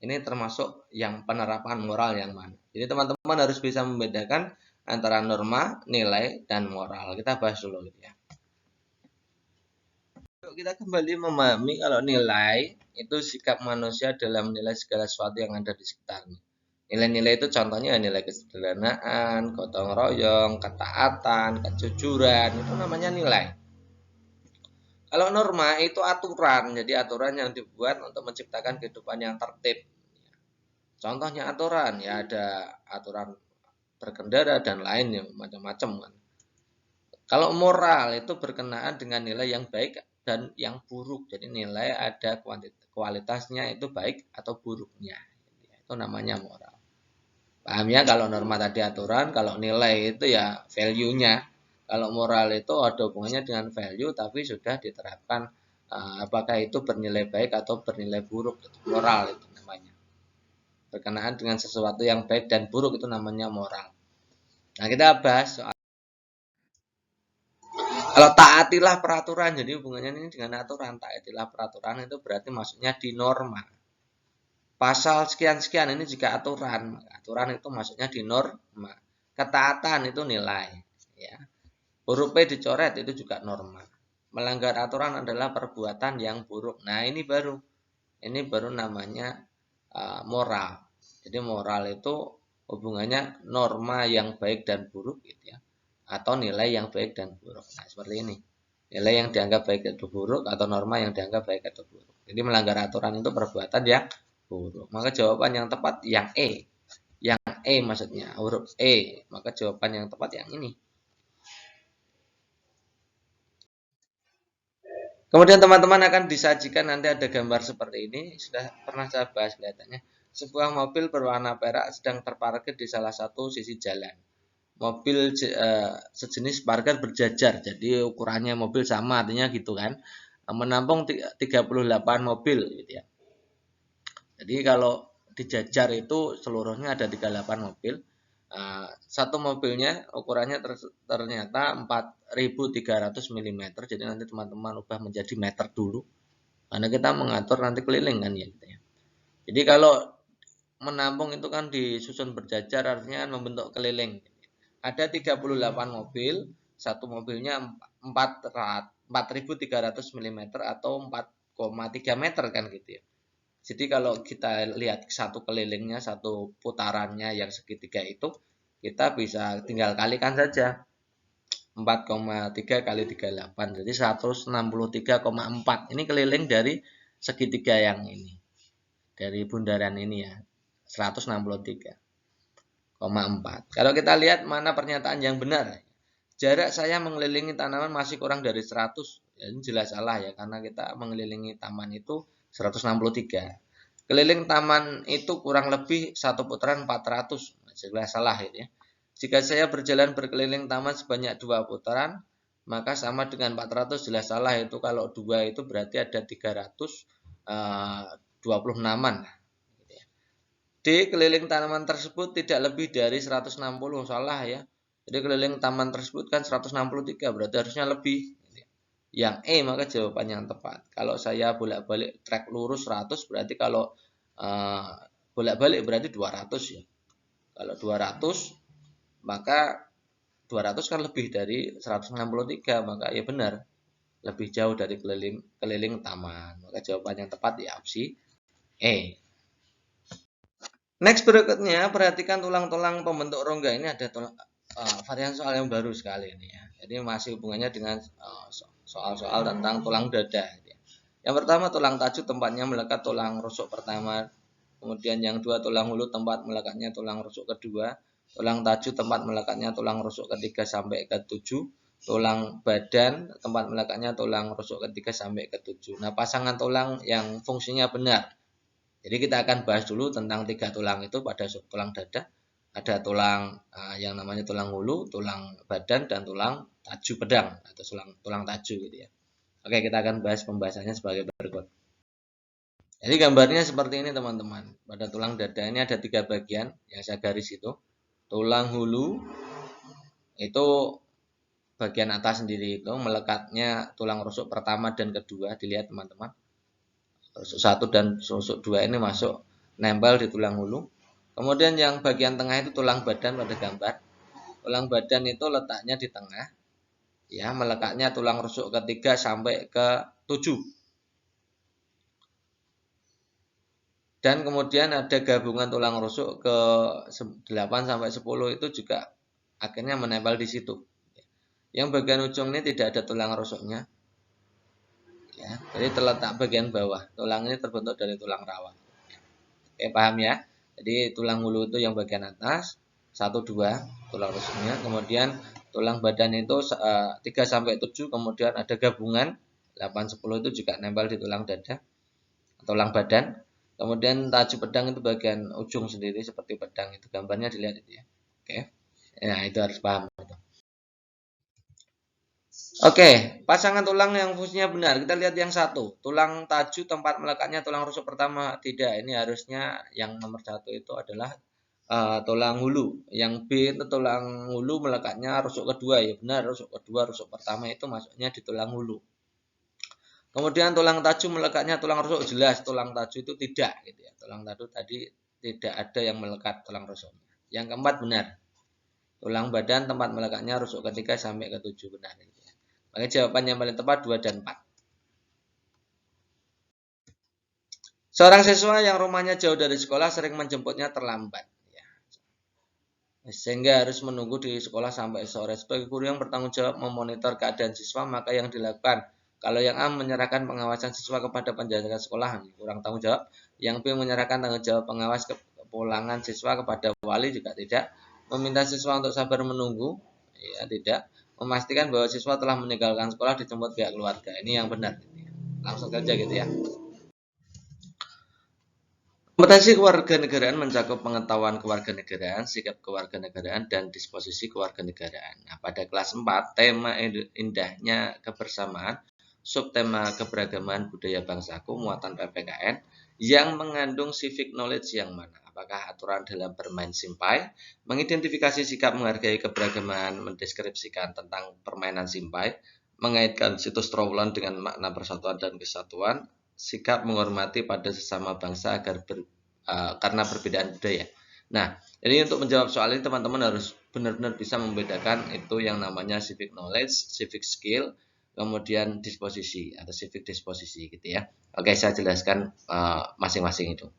A: Ini termasuk yang penerapan moral yang mana. Jadi teman-teman harus bisa membedakan antara norma, nilai, dan moral. Kita bahas dulu gitu ya. Kita kembali memahami kalau nilai itu sikap manusia dalam menilai segala sesuatu yang ada di sekitarnya. Nilai-nilai itu contohnya nilai kesederhanaan, gotong royong, ketaatan, kejujuran, itu namanya nilai. Kalau norma itu aturan, jadi aturan yang dibuat untuk menciptakan kehidupan yang tertib. Contohnya aturan, ya ada aturan berkendara dan lain yang macam-macam kan. Kalau moral itu berkenaan dengan nilai yang baik dan yang buruk. Jadi nilai ada kualitasnya itu baik atau buruknya. Itu namanya moral. Paham ya, kalau norma tadi aturan, kalau nilai itu ya value-nya. Kalau moral itu ada hubungannya dengan value tapi sudah diterapkan apakah itu bernilai baik atau bernilai buruk. Moral itu namanya. Berkenaan dengan sesuatu yang baik dan buruk itu namanya moral. Nah, kita bahas soal kalau taatilah peraturan, jadi hubungannya ini dengan aturan. Taatilah peraturan itu berarti maksudnya di norma. Pasal sekian-sekian ini juga aturan. Aturan itu maksudnya di norma. Ketaatan itu nilai. Ya. Huruf P dicoret itu juga norma. Melanggar aturan adalah perbuatan yang buruk. Nah ini baru namanya moral. Jadi moral itu hubungannya norma yang baik dan buruk gitu ya. Atau nilai yang baik dan buruk. Nah, seperti ini. Nilai yang dianggap baik atau buruk atau norma yang dianggap baik atau buruk. Jadi melanggar aturan itu perbuatan yang buruk. Maka jawaban yang tepat yang E. Yang E maksudnya huruf E. Maka jawaban yang tepat yang ini. Kemudian teman-teman akan disajikan nanti ada gambar seperti ini. Sudah pernah saya bahas kelihatannya. Sebuah mobil berwarna perak sedang terparkir di salah satu sisi jalan. Mobil sejenis parkir berjajar, jadi ukurannya mobil sama, artinya gitu kan. Menampung 38 mobil gitu ya. Jadi kalau dijajar itu seluruhnya ada 38 mobil. Satu mobilnya ukurannya ternyata 4.300 mm. Jadi nanti teman-teman ubah menjadi meter dulu. Karena kita mengatur nanti keliling kan ya gitu ya. Jadi kalau menampung itu kan disusun berjajar artinya membentuk keliling. Ada 38 mobil, satu mobilnya 4.300 mm atau 4,3 meter kan gitu ya. Jadi kalau kita lihat satu kelilingnya, satu putarannya yang segitiga itu, kita bisa tinggal kalikan saja. 4,3 kali 38, jadi 163,4. Ini keliling dari segitiga yang ini. Dari bundaran ini ya, 163,4. Kalau kita lihat mana pernyataan yang benar. Jarak saya mengelilingi tanaman masih kurang dari 100. Ya, ini jelas salah ya, karena kita mengelilingi taman itu 163. Keliling taman itu kurang lebih satu putaran 400. Jelas salah ini ya. Jika saya berjalan berkeliling taman sebanyak 2 putaran, maka sama dengan 400. Jelas salah, itu kalau 2 itu berarti ada 326-an. Di keliling tanaman tersebut tidak lebih dari 160. Salah ya. Jadi keliling taman tersebut kan 163, berarti harusnya lebih. Yang E maka jawaban yang tepat. Kalau saya bolak-balik trek lurus 100, berarti kalau bolak-balik berarti 200 ya. Kalau 200 maka 200 kan lebih dari 163, maka ya benar. Lebih jauh dari keliling taman. Maka jawaban yang tepat ya opsi E. Next berikutnya, perhatikan tulang-tulang pembentuk rongga. Ini ada varian soal yang baru sekali ini ya. Jadi masih hubungannya dengan soal-soal tentang tulang dada. Yang pertama tulang tajud tempatnya melekat tulang rusuk pertama. Kemudian yang dua tulang hulu tempat melekatnya tulang rusuk kedua. Tulang tajud tempat melekatnya tulang rusuk ketiga sampai ke 7. Tulang badan tempat melekatnya tulang rusuk ketiga sampai ke 7. Nah, pasangan tulang yang fungsinya benar. Jadi kita akan bahas dulu tentang 3 tulang itu pada tulang dada. Ada tulang yang namanya tulang hulu, tulang badan, dan tulang taju pedang atau tulang taju gitu ya. Oke, kita akan bahas pembahasannya sebagai berikut. Jadi gambarnya seperti ini teman-teman. Pada tulang dada ini ada 3 bagian yang saya garis itu. tulang hulu itu bagian atas sendiri itu melekatnya tulang rusuk pertama dan kedua, dilihat teman-teman. Rusuk 1 dan rusuk 2 ini masuk nempel di tulang hulu. Kemudian yang bagian tengah itu tulang badan pada gambar. Tulang badan itu letaknya di tengah. Ya, melekatnya tulang rusuk ketiga sampai ke 7. Dan kemudian ada gabungan tulang rusuk ke 8 sampai 10 itu juga akhirnya menempel di situ. Yang bagian ujung ini tidak ada tulang rusuknya. Ya, jadi terletak bagian bawah. Tulang ini terbentuk dari tulang rawa. Oke, paham ya? Jadi tulang hulu itu yang bagian atas, 1 2 tulang rusuknya. Kemudian tulang badan itu 3 sampai 7, kemudian ada gabungan 8 10 itu juga nempel di tulang dada, tulang badan. Kemudian tajuk pedang itu bagian ujung sendiri seperti pedang itu, gambarnya dilihat itu ya. Oke. Nah, itu harus paham. Oke, pasangan tulang yang fungsinya benar. Kita lihat yang satu, tulang taju tempat melekatnya tulang rusuk pertama. Tidak, ini harusnya yang nomor 1 itu adalah tulang hulu. Yang B itu tulang hulu melekatnya rusuk kedua. Ya benar, rusuk kedua, rusuk pertama itu masuknya di tulang hulu. Kemudian tulang taju melekatnya tulang rusuk, jelas tulang taju itu tidak gitu ya. Tulang taju tadi tidak ada yang melekat tulang rusuk. Yang keempat benar. Tulang badan tempat melekatnya rusuk ketiga sampai ke 7 benar gitu ya. Maka jawaban yang paling tepat 2 dan 4. Seorang siswa yang rumahnya jauh dari sekolah sering menjemputnya terlambat. Ya. Sehingga harus menunggu di sekolah sampai sore. Sebagai guru yang bertanggung jawab memonitor keadaan siswa, maka yang dilakukan. Kalau yang A menyerahkan pengawasan siswa kepada penjaga sekolah, kurang tanggung jawab. Yang B menyerahkan tanggung jawab pengawas kepulangan siswa kepada wali, juga tidak. Meminta siswa untuk sabar menunggu, ya tidak. Memastikan bahwa siswa telah meninggalkan sekolah dijemput pihak keluarga. Ini yang benar. Langsung saja gitu ya. Kompetensi kewarganegaraan mencakup pengetahuan kewarganegaraan, sikap kewarganegaraan, dan disposisi kewarganegaraan. Nah, pada kelas 4, tema indahnya kebersamaan, subtema keberagaman budaya bangsaku, muatan PPKN, yang mengandung civic knowledge yang mana? Apakah aturan dalam bermain simpai, mengidentifikasi sikap menghargai keberagaman, mendeskripsikan tentang permainan simpai, mengaitkan situs Trowulan dengan makna persatuan dan kesatuan, sikap menghormati pada sesama bangsa agar karena perbedaan budaya. Nah, jadi untuk menjawab soal ini teman-teman harus benar-benar bisa membedakan itu yang namanya civic knowledge, civic skill, kemudian disposisi atau civic disposisi gitu ya. Oke, saya jelaskan masing-masing itu.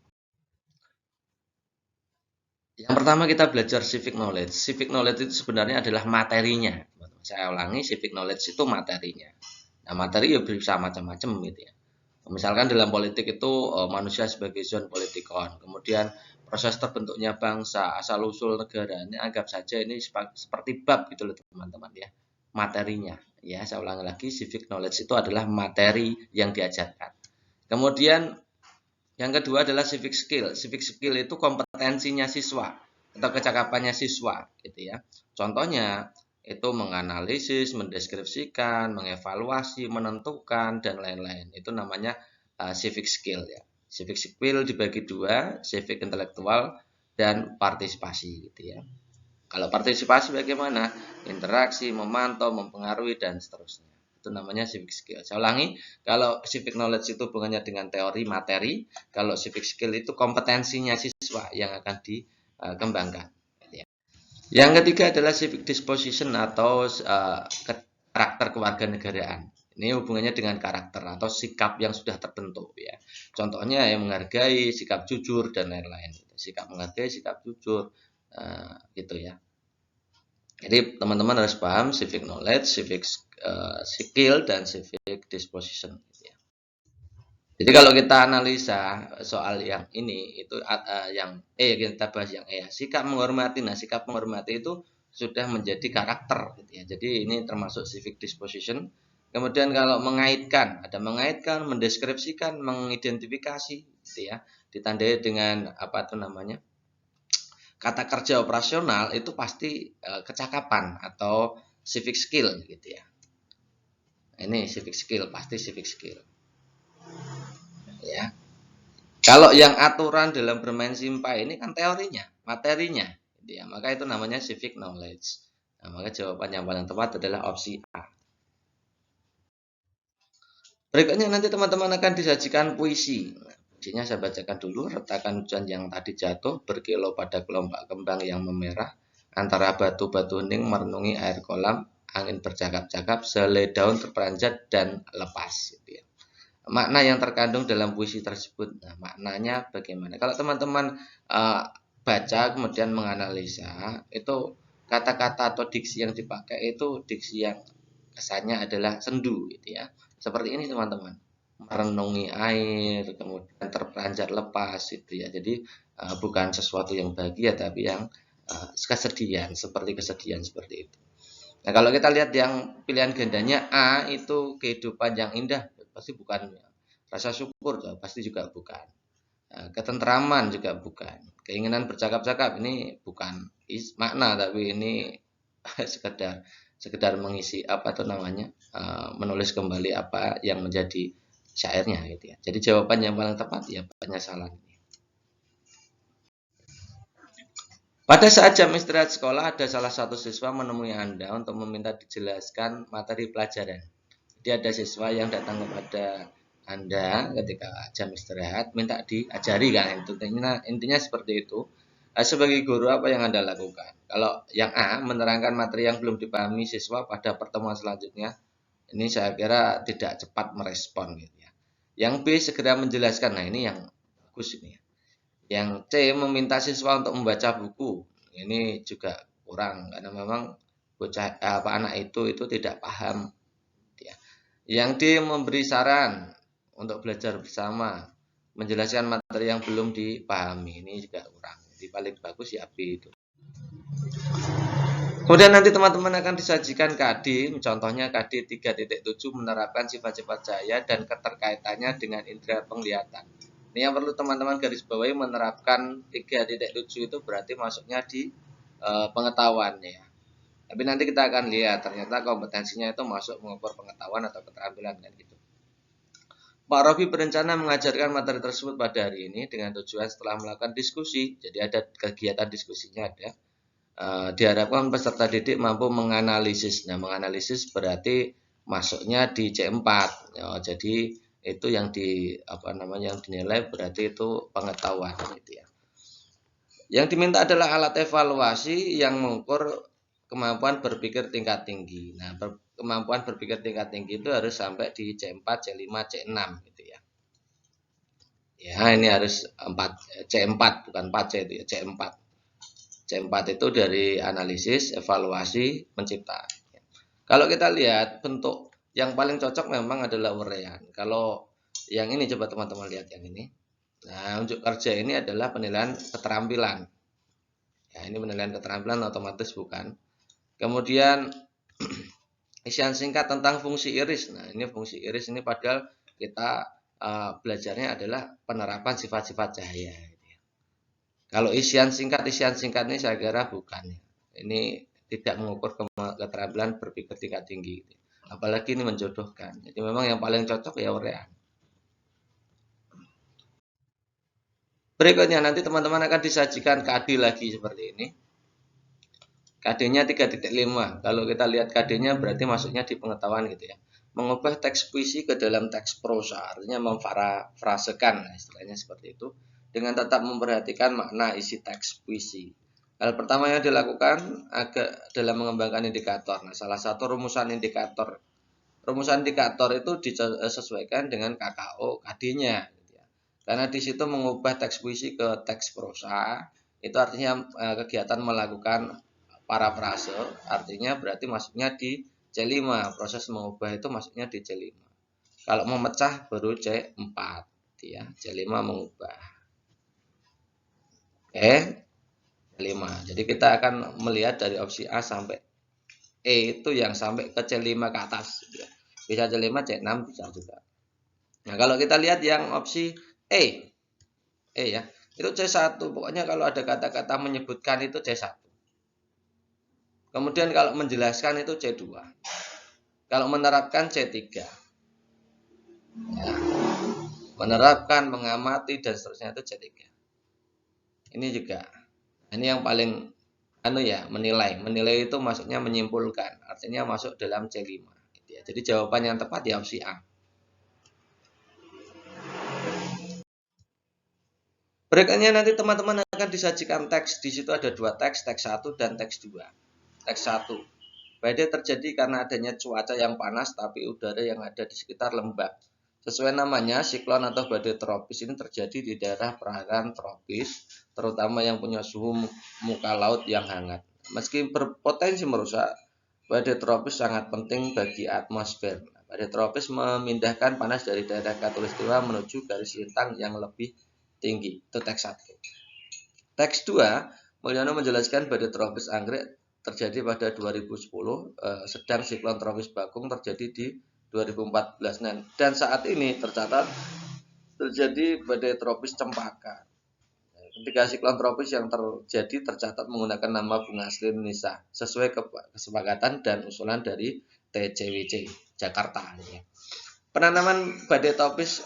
A: Yang pertama kita belajar civic knowledge. Civic knowledge itu sebenarnya adalah materinya. Saya ulangi, civic knowledge itu materinya. Nah, materi ya bisa macam-macam gitu ya. Misalkan dalam politik itu manusia sebagai zon politikon, kemudian proses terbentuknya bangsa, asal-usul negara, ini anggap saja ini seperti bab gitu loh teman-teman ya, materinya. Ya, saya ulangi lagi, civic knowledge itu adalah materi yang diajarkan. Kemudian yang kedua adalah civic skill. Civic skill itu kompetensinya siswa atau kecakapannya siswa gitu ya. Contohnya itu menganalisis, mendeskripsikan, mengevaluasi, menentukan dan lain-lain. Itu namanya civic skill ya. Civic skill dibagi dua, civic intelektual dan partisipasi gitu ya. Kalau partisipasi bagaimana? Interaksi, memantau, mempengaruhi dan seterusnya. Itu namanya civic skill. Saya ulangi, kalau civic knowledge itu hubungannya dengan teori materi, kalau civic skill itu kompetensinya siswa yang akan dikembangkan. Yang ketiga adalah civic disposition atau karakter kewarganegaraan. Ini hubungannya dengan karakter atau sikap yang sudah terbentuk ya. Contohnya yang menghargai, sikap jujur dan lain-lain. Sikap menghargai, sikap jujur gitu ya. Jadi teman-teman harus paham civic knowledge, civic skill dan civic disposition gitu ya. Jadi kalau kita analisa soal yang ini itu yang kita bahas yang ya, sikap menghormati. Nah, sikap menghormati itu sudah menjadi karakter gitu ya. Jadi ini termasuk civic disposition. Kemudian kalau mengaitkan, ada mengaitkan, mendeskripsikan, mengidentifikasi gitu ya. Ditandai dengan apa itu namanya? Kata kerja operasional itu pasti kecakapan atau civic skill gitu ya. Ini civic skill, pasti civic skill. Ya. Kalau yang aturan dalam bermain simpai ini kan teorinya, materinya. Ya, maka itu namanya civic knowledge. Nah, maka jawaban yang paling tepat adalah opsi A. Berikutnya nanti teman-teman akan disajikan puisi. Nah, puisinya saya bacakan dulu. Retakan hujan yang tadi jatuh, berkilau pada kelompok kembang yang memerah, antara batu-batu hening merenungi air kolam, angin bercakap-cakap, selai daun terperanjat dan lepas. Gitu ya. Makna yang terkandung dalam puisi tersebut. Nah, maknanya bagaimana? Kalau teman-teman baca kemudian menganalisa, itu kata-kata atau diksi yang dipakai itu diksi yang kesannya adalah sendu, gitu ya. Seperti ini teman-teman, merenungi air, kemudian terperanjat lepas, itu ya. Jadi bukan sesuatu yang bahagia, tapi yang kesedihan, seperti itu. Nah, kalau kita lihat yang pilihan gandanya A itu kehidupan yang indah, pasti bukan. Rasa syukur pasti juga bukan. Ketentraman juga bukan. Keinginan bercakap-cakap ini bukan makna, tapi ini sekedar mengisi apa tuh namanya, menulis kembali apa yang menjadi syairnya gitu ya. Jadi jawaban yang paling tepat ya penyesalan. Pada saat jam istirahat sekolah, ada salah satu siswa menemui Anda untuk meminta dijelaskan materi pelajaran. Jadi ada siswa yang datang kepada Anda ketika jam istirahat, minta diajari kan. Intinya seperti itu. Sebagai guru apa yang Anda lakukan? Kalau yang A, menerangkan materi yang belum dipahami siswa pada pertemuan selanjutnya, ini saya kira tidak cepat merespon gitu ya. Yang B, segera menjelaskan. Nah, ini yang bagus ini ya. Yang C, meminta siswa untuk membaca buku. Ini juga kurang karena memang bocah anak itu tidak paham. Ya. Yang D, memberi saran untuk belajar bersama, menjelaskan materi yang belum dipahami. Ini juga kurang. Jadi paling bagus ya B itu. Kemudian nanti teman-teman akan disajikan KD, contohnya KD 3.7 menerapkan sifat-sifat cahaya dan keterkaitannya dengan indera penglihatan. Ini yang perlu teman-teman garis bawahi, menerapkan 3.7 itu berarti masuknya di pengetahuan ya. Tapi nanti kita akan lihat ternyata kompetensinya itu masuk mengukur pengetahuan atau keterampilan kan gitu. Pak Robi berencana mengajarkan materi tersebut pada hari ini dengan tujuan setelah melakukan diskusi. Jadi ada kegiatan diskusinya ada. Diharapkan peserta didik mampu menganalisis. Nah, menganalisis berarti masuknya di C4. Ya, jadi itu yang yang dinilai berarti itu pengetahuan gitu ya. Yang diminta adalah alat evaluasi yang mengukur kemampuan berpikir tingkat tinggi. Nah, kemampuan berpikir tingkat tinggi itu harus sampai di C4, C5, C6 gitu ya. Ya, ini harus C4 bukan 4C itu ya, C4. C4 itu dari analisis, evaluasi, mencipta. Kalau kita lihat bentuk yang paling cocok memang adalah uraian. Kalau yang ini coba teman-teman lihat yang ini. Nah, unjuk kerja ini adalah penilaian keterampilan. Ya, ini penilaian keterampilan otomatis bukan. Kemudian isian singkat tentang fungsi iris. Nah, ini fungsi iris ini padahal kita belajarnya adalah penerapan sifat-sifat cahaya. Kalau isian singkat ini saya kira bukan. Ini tidak mengukur keterampilan berpikir tingkat tinggi. Apalagi ini menjodohkan. Jadi memang yang paling cocok ya uraian. Berikutnya nanti teman-teman akan disajikan KD lagi seperti ini. KD-nya 3.5. Kalau kita lihat KD-nya berarti masuknya di pengetahuan gitu ya. Mengubah teks puisi ke dalam teks prosa, artinya memfrasekan, istilahnya seperti itu, dengan tetap memperhatikan makna isi teks puisi. Hal pertama yang dilakukan dalam mengembangkan indikator. Nah, salah satu rumusan indikator itu disesuaikan dengan KKO KD-nya. Gitu ya. Karena di situ mengubah teks puisi ke teks prosa, itu artinya kegiatan melakukan parafrase, artinya berarti masuknya di C5. Proses mengubah itu masuknya di C5. Kalau memecah baru C4 ya. C5 mengubah. Oke. C5. Jadi kita akan melihat dari opsi A sampai E itu yang sampai ke C5 ke atas. Bisa C5, C6 bisa juga. Nah, kalau kita lihat yang opsi E ya, itu C1. Pokoknya kalau ada kata-kata menyebutkan itu C1. Kemudian kalau menjelaskan itu C2. Kalau menerapkan C3. Ya. Menerapkan, mengamati dan seterusnya itu C3. Ini juga. Ini yang paling menilai itu maksudnya menyimpulkan, artinya masuk dalam C5 gitu ya. Jadi jawaban yang tepat ya opsi A. Berikutnya nanti teman-teman akan disajikan teks. Di situ ada dua teks 1 dan teks 2. Teks 1. Badai terjadi karena adanya cuaca yang panas tapi udara yang ada di sekitar lembab. Sesuai namanya, siklon atau badai tropis ini terjadi di daerah perairan tropis, terutama yang punya suhu muka laut yang hangat. Meski berpotensi merusak, badai tropis sangat penting bagi atmosfer. Badai tropis memindahkan panas dari daerah khatulistiwa menuju garis lintang yang lebih tinggi. Itu teks 1. Teks 2, Mulyono menjelaskan badai tropis anggrek terjadi pada 2010, sedang siklon tropis Bakung terjadi di 2014. Dan saat ini tercatat terjadi badai tropis Cempaka. Ketiga siklon tropis yang terjadi tercatat menggunakan nama bunga asli Indonesia sesuai kesepakatan dan usulan dari TCWC Jakarta. Penanaman badai tropis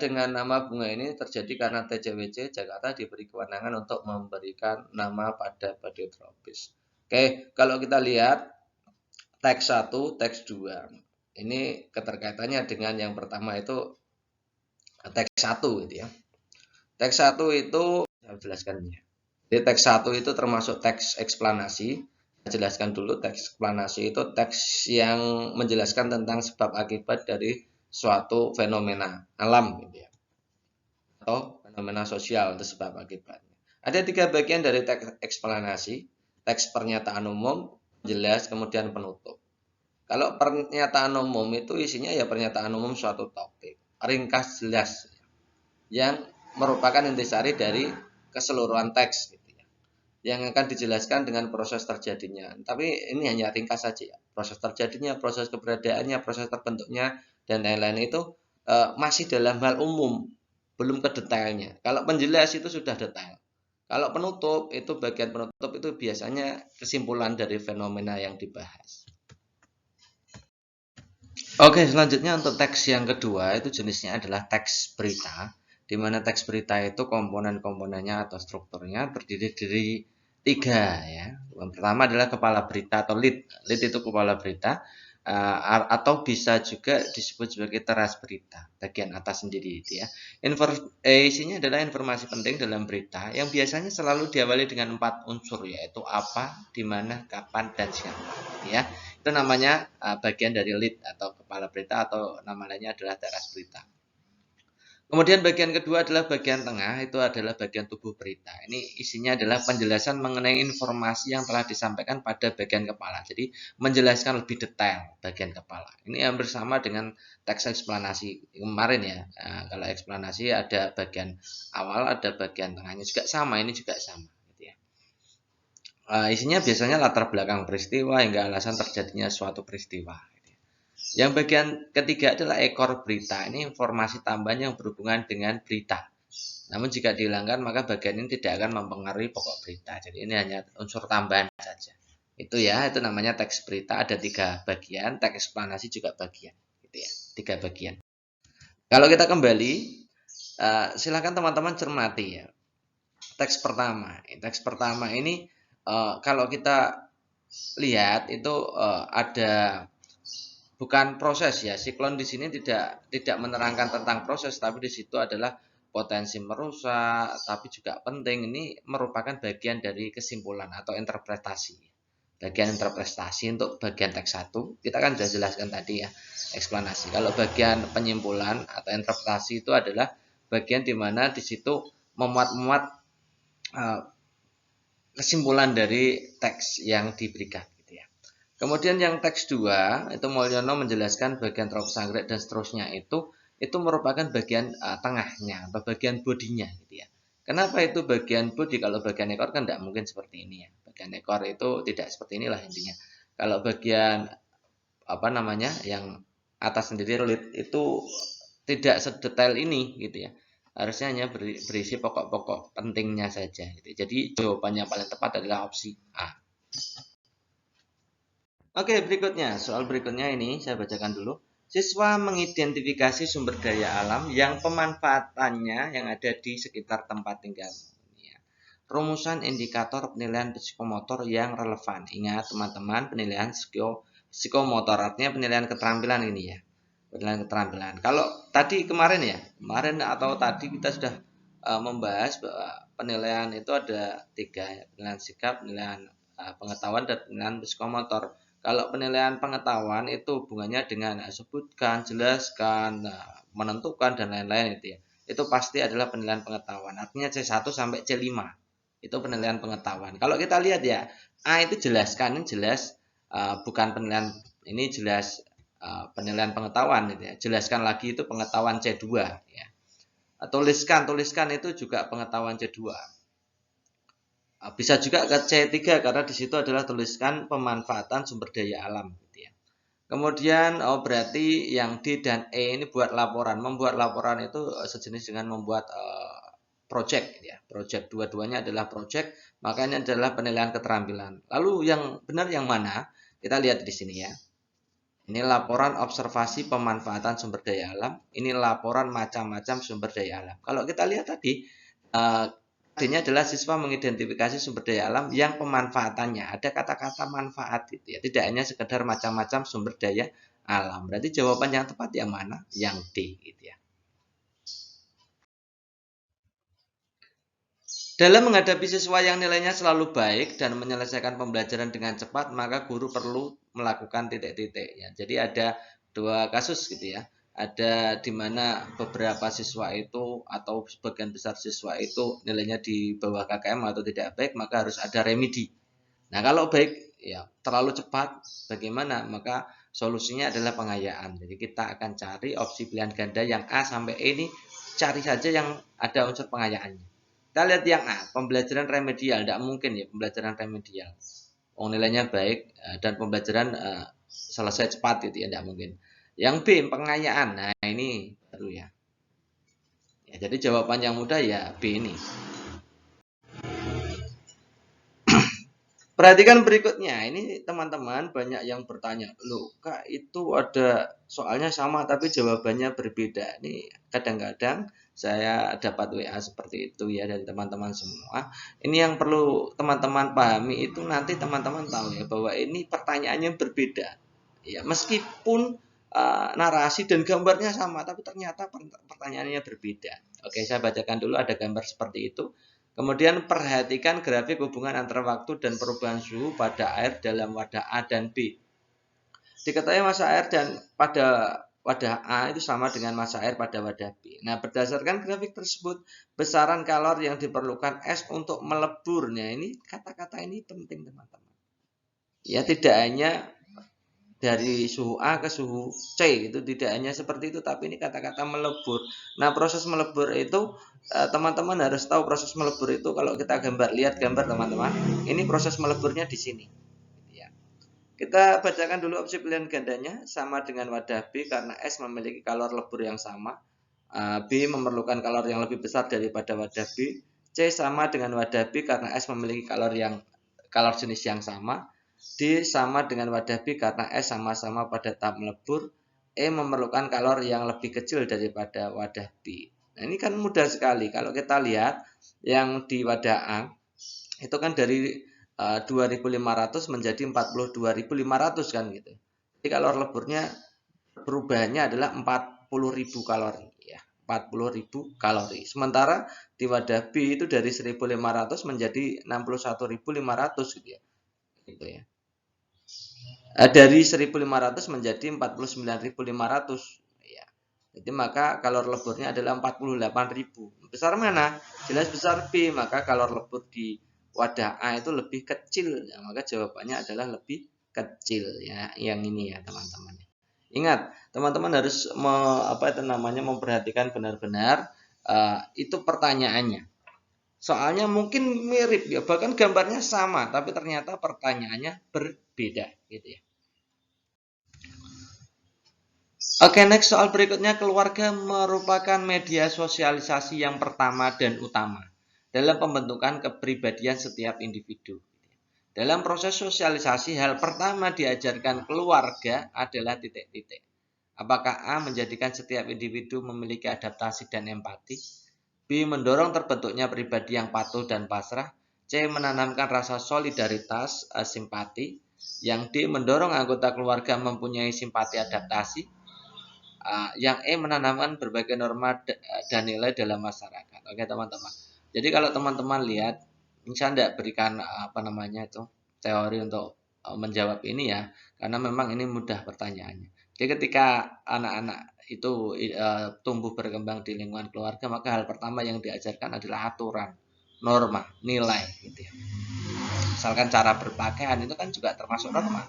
A: dengan nama bunga ini terjadi karena TCWC Jakarta diberi kewenangan untuk memberikan nama pada badai tropis. Oke, kalau kita lihat teks 1, teks 2. Ini keterkaitannya dengan yang pertama itu teks 1 gitu ya. Teks 1 itu saya jelaskannya. Jadi teks 1 itu termasuk teks eksplanasi. Saya jelaskan dulu, teks eksplanasi itu teks yang menjelaskan tentang sebab akibat dari suatu fenomena alam gitu ya, atau fenomena sosial itu sebab akibatnya. Ada 3 bagian dari teks eksplanasi: teks pernyataan umum, jelas, kemudian penutup. Kalau pernyataan umum itu isinya ya pernyataan umum suatu topik, ringkas jelas, yang merupakan intisari dari keseluruhan teks gitu ya, yang akan dijelaskan dengan proses terjadinya. Tapi ini hanya ringkas saja ya. Proses terjadinya, proses keberadaannya, proses terbentuknya, dan lain-lain itu masih dalam hal umum, belum ke detailnya. Kalau penjelas itu sudah detail. Kalau penutup itu bagian penutup itu biasanya kesimpulan dari fenomena yang dibahas. Oke, selanjutnya untuk teks yang kedua itu jenisnya adalah teks berita, di mana teks berita itu komponen-komponennya atau strukturnya terdiri dari 3 ya. Yang pertama adalah kepala berita atau lead. Lead itu kepala berita, atau bisa juga disebut sebagai teras berita, bagian atas sendiri itu ya. Isinya adalah informasi penting dalam berita yang biasanya selalu diawali dengan 4 unsur, yaitu apa, di mana, kapan, dan siapa ya. Itu namanya bagian dari lead atau kepala berita, atau nama lainnya adalah teras berita. Kemudian bagian kedua adalah bagian tengah, itu adalah bagian tubuh berita. Ini isinya adalah penjelasan mengenai informasi yang telah disampaikan pada bagian kepala. Jadi menjelaskan lebih detail bagian kepala. Ini hampir sama dengan teks eksplanasi kemarin ya. Kalau eksplanasi ada bagian awal, ada bagian tengahnya juga sama, ini juga sama. Gitu ya. Isinya biasanya latar belakang peristiwa hingga alasan terjadinya suatu peristiwa. Yang bagian ketiga adalah ekor berita. Ini informasi tambahan yang berhubungan dengan berita. Namun jika dihilangkan maka bagian ini tidak akan mempengaruhi pokok berita. Jadi ini hanya unsur tambahan saja. Itu ya, itu namanya teks berita. Ada 3 bagian, teks eksplanasi juga bagian. Gitu ya, 3 bagian. Kalau kita kembali, silakan teman-teman cermati ya. Teks pertama ini kalau kita lihat itu ada bukan proses ya. Siklon di sini tidak menerangkan tentang proses, tapi di situ adalah potensi merusak, tapi juga penting. Ini merupakan bagian dari kesimpulan atau interpretasi. Bagian interpretasi untuk bagian teks 1, kita kan sudah jelaskan tadi ya, eksplanasi. Kalau bagian penyimpulan atau interpretasi itu adalah bagian di mana di situ memuat kesimpulan dari teks yang diberikan. Kemudian yang teks 2 itu Mulyono menjelaskan bagian tropis anggrek dan seterusnya itu merupakan bagian tengahnya atau bagian bodinya gitu ya. Kenapa itu bagian bodi? Kalau bagian ekor kan tidak mungkin seperti ini ya. Bagian ekor itu tidak seperti inilah intinya. Kalau bagian yang atas sendiri lead itu tidak sedetail ini gitu ya. Harusnya hanya berisi pokok-pokok pentingnya saja gitu. Jadi jawabannya paling tepat adalah opsi A. Oke, soal berikutnya ini saya bacakan dulu. Siswa mengidentifikasi sumber daya alam yang pemanfaatannya yang ada di sekitar tempat tinggal. rumusan indikator penilaian psikomotor yang relevan. Ingat teman-teman, penilaian psikomotor artinya penilaian keterampilan ini ya. Penilaian keterampilan. Kalau tadi kemarin atau tadi kita sudah membahas bahwa penilaian itu ada 3 ya, penilaian sikap, penilaian pengetahuan, dan penilaian psikomotor. Kalau penilaian pengetahuan itu hubungannya dengan sebutkan, jelaskan, menentukan, dan lain-lain itu ya. Itu pasti adalah penilaian pengetahuan. Artinya C1 sampai C5 itu penilaian pengetahuan. Kalau kita lihat ya, A itu jelaskan, ini jelas bukan penilaian, ini jelas penilaian pengetahuan gitu ya. Jelaskan lagi itu pengetahuan C2 ya. Tuliskan itu juga pengetahuan C2. Bisa juga ke C3 karena di situ adalah tuliskan pemanfaatan sumber daya alam gitu ya. Kemudian berarti yang D dan E ini buat laporan. Membuat laporan itu sejenis dengan membuat project ya. Project, dua-duanya adalah project, makanya adalah penilaian keterampilan. Lalu yang benar yang mana? Kita lihat di sini ya. Ini laporan observasi pemanfaatan sumber daya alam. Ini laporan macam-macam sumber daya alam. Kalau kita lihat tadi D-nya adalah siswa mengidentifikasi sumber daya alam yang pemanfaatannya. Ada kata-kata manfaat gitu ya. Tidak hanya sekedar macam-macam sumber daya alam. Berarti jawaban yang tepat yang mana? Yang D gitu ya. Dalam menghadapi siswa yang nilainya selalu baik dan menyelesaikan pembelajaran dengan cepat, maka guru perlu melakukan titik-titik ya. Jadi ada 2 kasus gitu ya. Ada di mana beberapa siswa itu atau sebagian besar siswa itu nilainya di bawah KKM atau tidak baik, maka harus ada remedi. Nah, kalau baik ya terlalu cepat bagaimana? Maka solusinya adalah pengayaan. Jadi kita akan cari opsi pilihan ganda yang A sampai E ini, cari saja yang ada unsur pengayaannya. Kita lihat yang A, pembelajaran remedial. Tidak mungkin ya pembelajaran remedial. Nilainya baik dan pembelajaran selesai cepat itu ya, tidak mungkin. Yang B, pengayaan. Nah, ini perlu ya. Jadi jawaban yang mudah ya B ini. Perhatikan berikutnya. Ini teman-teman banyak yang bertanya, loh Kak itu ada soalnya sama tapi jawabannya berbeda. Ini kadang-kadang saya dapat WA seperti itu ya dari teman-teman semua. Ini yang perlu teman-teman pahami itu, nanti teman-teman tahu ya bahwa ini pertanyaannya berbeda. Ya, meskipun narasi dan gambarnya sama, tapi ternyata pertanyaannya berbeda. Oke, saya bacakan dulu, ada gambar seperti itu. Kemudian perhatikan grafik hubungan antara waktu dan perubahan suhu pada air dalam wadah A dan B. Diketahui massa air dan pada wadah A itu sama dengan massa air pada wadah B. Nah, berdasarkan grafik tersebut, besaran kalori yang diperlukan es untuk meleburnya, ini kata-kata ini penting teman-teman. Ya, tidak hanya dari suhu A ke suhu C itu, tidak hanya seperti itu, tapi ini kata-kata melebur. Nah, proses melebur itu teman-teman harus tahu proses melebur itu. Kalau kita lihat gambar teman-teman, ini proses meleburnya di sini ya. Kita bacakan dulu opsi pilihan gandanya. Sama dengan wadah B karena S memiliki kalor lebur yang sama. B memerlukan kalor yang lebih besar daripada wadah B. C sama dengan wadah B karena S memiliki kalor jenis yang sama. D sama dengan wadah B karena S sama-sama pada tahap melebur. E memerlukan kalor yang lebih kecil daripada wadah B. Nah, ini kan mudah sekali. Kalau kita lihat yang di wadah A itu kan dari 2.500 menjadi 42.500 kan gitu. Jadi kalor leburnya perubahannya adalah 40.000 kalori ya. 40.000 kalori. Sementara di wadah B itu dari 1.500 menjadi 61.500 gitu ya. Gitu ya. Dari 1.500 menjadi 49.500 ya. Jadi maka kalor leburnya adalah 48.000. Besar mana? Jelas besar B, maka kalor lebur di wadah A itu lebih kecil ya, maka jawabannya adalah lebih kecil ya, yang ini ya teman-teman. Ingat, teman-teman harus memperhatikan benar-benar itu pertanyaannya. Soalnya mungkin mirip ya, bahkan gambarnya sama, tapi ternyata pertanyaannya berbeda gitu ya. Oke, next soal berikutnya, keluarga merupakan media sosialisasi yang pertama dan utama dalam pembentukan kepribadian setiap individu. Dalam proses sosialisasi, hal pertama diajarkan keluarga adalah titik-titik. Apakah A menjadikan setiap individu memiliki adaptasi dan empati? B. Mendorong terbentuknya pribadi yang patuh dan pasrah. C. Menanamkan rasa solidaritas simpati. Yang D. Mendorong anggota keluarga mempunyai simpati adaptasi. Yang E. Menanamkan berbagai norma dan nilai dalam masyarakat. Oke teman-teman. Jadi kalau teman-teman lihat, saya tidak berikan teori untuk menjawab ini ya, karena memang ini mudah pertanyaannya. Jadi ketika anak-anak itu tumbuh berkembang di lingkungan keluarga, maka hal pertama yang diajarkan adalah aturan, norma, nilai gitu ya. Misalkan cara berpakaian itu kan juga termasuk norma.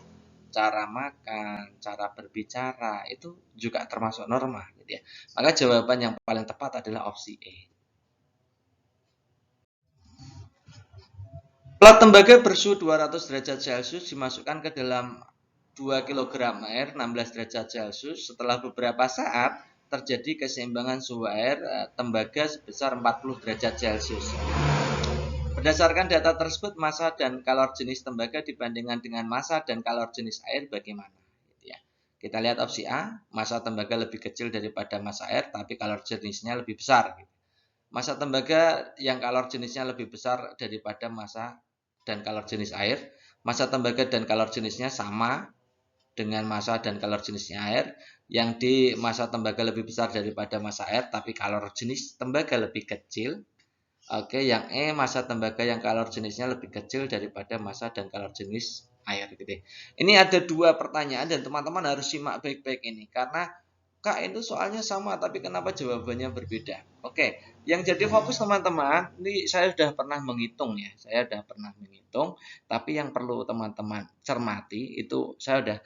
A: Cara makan, cara berbicara itu juga termasuk norma gitu ya. Maka jawaban yang paling tepat adalah opsi E. Plat tembaga bersuhu 200 derajat Celcius dimasukkan ke dalam 2 kg air 16 derajat Celcius. Setelah beberapa saat terjadi keseimbangan suhu air tembaga sebesar 40 derajat Celcius. Berdasarkan data tersebut, massa dan kalor jenis tembaga dibandingkan dengan massa dan kalor jenis air bagaimana? Gitu ya. Kita lihat opsi A, massa tembaga lebih kecil daripada massa air, tapi kalor jenisnya lebih besar. Massa tembaga yang kalor jenisnya lebih besar daripada massa dan kalor jenis air. Massa tembaga dan kalor jenisnya sama dengan massa dan kalor jenisnya air. Yang D, massa tembaga lebih besar daripada massa air, tapi kalor jenis tembaga lebih kecil. Oke, yang E, massa tembaga yang kalor jenisnya lebih kecil daripada massa dan kalor jenis air gitu. Ini ada dua pertanyaan dan teman-teman harus simak baik-baik ini karena Kak itu soalnya sama tapi kenapa jawabannya berbeda. Oke, yang jadi fokus teman-teman, ini saya sudah pernah menghitung ya. Saya sudah pernah menghitung, tapi yang perlu teman-teman cermati itu saya sudah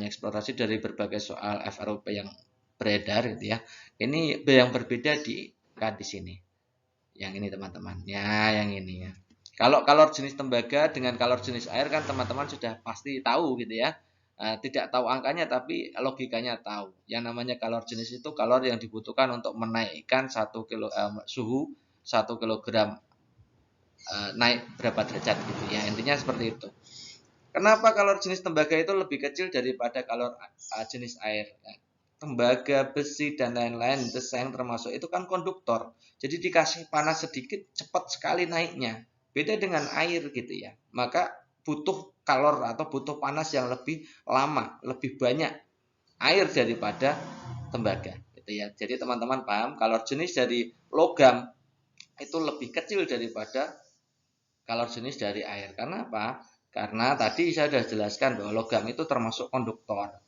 A: eksplorasi dari berbagai soal FRUP yang beredar gitu ya. Ini yang berbeda di sini. Yang ini teman-teman. Ya, yang ini ya. Kalau kalor jenis tembaga dengan kalor jenis air kan teman-teman sudah pasti tahu gitu ya. Tidak tahu angkanya tapi logikanya tahu. Yang namanya kalor jenis itu kalor yang dibutuhkan untuk menaikkan suhu 1 kilogram naik berapa derajat gitu ya. Intinya seperti itu. Kenapa kalor jenis tembaga itu lebih kecil daripada kalor jenis air? Tembaga, besi, dan lain-lain, desain termasuk itu kan konduktor. Jadi dikasih panas sedikit, cepat sekali naiknya. Beda dengan air gitu ya. Maka butuh kalor atau butuh panas yang lebih lama, lebih banyak air daripada tembaga. Gitu ya. Jadi teman-teman paham, kalor jenis dari logam itu lebih kecil daripada kalor jenis dari air. Karena apa? Karena tadi saya sudah jelaskan bahwa logam itu termasuk konduktor.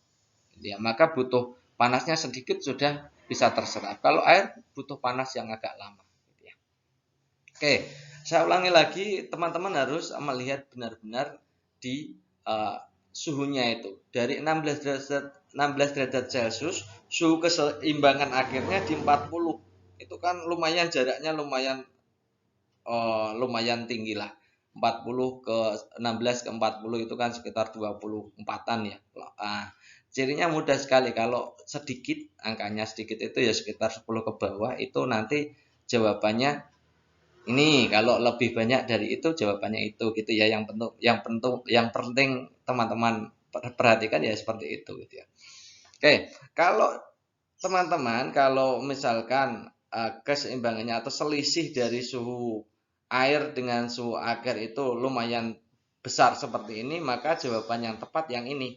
A: Ya, maka butuh panasnya sedikit sudah bisa terserap. Kalau air butuh panas yang agak lama. Oke, saya ulangi lagi, teman-teman harus melihat benar-benar di suhunya itu. Dari 16 derajat Celcius, suhu keseimbangan akhirnya di 40. Itu kan lumayan jaraknya lumayan tinggi lah. 40 ke 16 ke 40 itu kan sekitar 24-an ya. Cirinya mudah sekali, kalau sedikit, angkanya sedikit itu ya sekitar 10 ke bawah, itu nanti jawabannya ini, kalau lebih banyak dari itu jawabannya itu gitu ya. Yang penting teman-teman perhatikan ya seperti itu gitu ya. Oke, kalau teman-teman kalau misalkan keseimbangannya atau selisih dari suhu air dengan suhu agar itu lumayan besar seperti ini, maka jawaban yang tepat yang ini.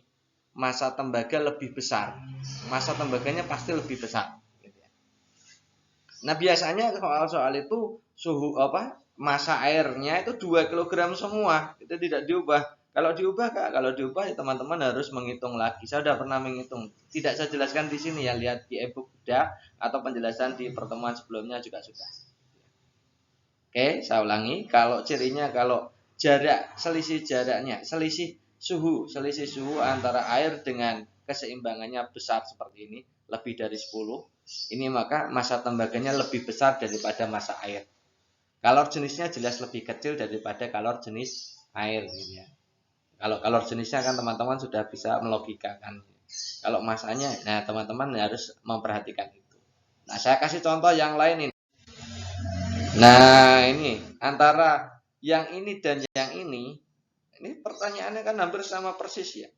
A: Massa tembaga lebih besar. Massa tembaganya pasti lebih besar. Nah, biasanya soal-soal itu massa airnya itu 2 kg semua. Itu tidak diubah. Kalau diubah ya teman-teman harus menghitung lagi. Saya sudah pernah menghitung. Tidak saya jelaskan di sini ya, lihat di e-book sudah atau penjelasan di pertemuan sebelumnya juga sudah. Oke, saya ulangi. Kalau cirinya kalau selisih suhu antara air dengan keseimbangannya besar seperti ini, lebih dari 10, ini maka massa tembaganya lebih besar daripada massa air. Kalor jenisnya jelas lebih kecil daripada kalor jenis air gitu ya. Kalau kalor jenisnya kan teman-teman sudah bisa melogikakan. Kalau massanya, nah teman-teman harus memperhatikan itu. Nah, saya kasih contoh yang lain ini. Nah, ini antara yang ini dan yang ini pertanyaannya kan hampir sama persis ya.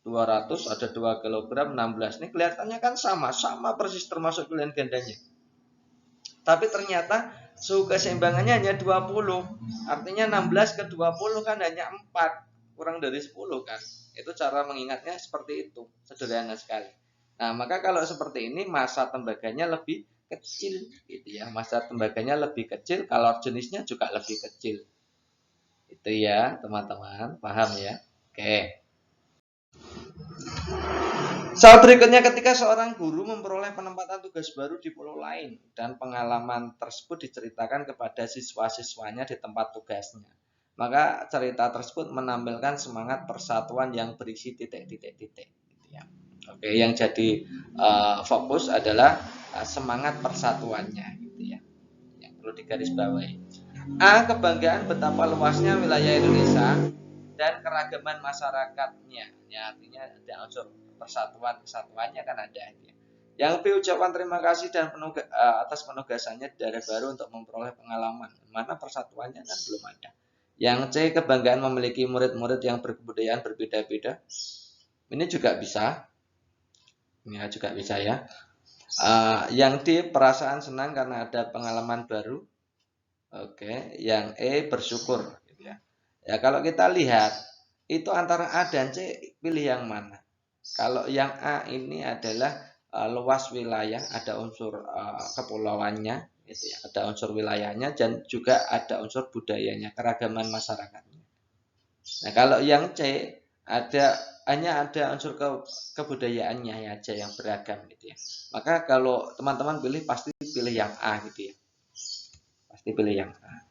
A: 200 ada 2 kg 16. Ini kelihatannya kan sama persis termasuk pilihan gandanya. Tapi ternyata suhu keseimbangannya hanya 20. Artinya 16 ke 20 kan hanya 4, kurang dari 10 kan. Itu cara mengingatnya seperti itu, sederhana sekali. Nah, maka kalau seperti ini massa tembaganya lebih kecil gitu ya. Massa tembaganya lebih kecil, kalor jenisnya juga lebih kecil. Itu ya, teman-teman, paham ya? Oke. Soal berikutnya, ketika seorang guru memperoleh penempatan tugas baru di pulau lain dan pengalaman tersebut diceritakan kepada siswa-siswanya di tempat tugasnya, maka cerita tersebut menampilkan semangat persatuan yang berisi titik-titik-titik. Gitu ya. Oke, yang jadi fokus adalah semangat persatuannya, gitu ya, yang perlu digarisbawahi. A. Kebanggaan betapa luasnya wilayah Indonesia dan keragaman masyarakatnya. Ya, artinya ada unsur persatuan kesatuannya kan ada. Ya. Yang B. Ucapan terima kasih dan atas penugasannya di daerah baru untuk memperoleh pengalaman. Mana persatuannya kan belum ada. Yang C. Kebanggaan memiliki murid-murid yang berkebudayaan berbeda-beda. Ini juga bisa. Ini juga bisa ya. Yang D. Perasaan senang karena ada pengalaman baru. Oke, yang E bersyukur. Gitu ya. Ya, kalau kita lihat itu antara A dan C, pilih yang mana? Kalau yang A ini adalah luas wilayah, ada unsur kepulauannya, gitu ya, ada unsur wilayahnya dan juga ada unsur budayanya, keragaman masyarakatnya. Nah, kalau yang C hanya ada unsur kebudayaannya ya aja yang beragam gitu ya. Maka kalau teman-teman pilih pasti pilih yang A gitu ya. Pasti pilih yang A.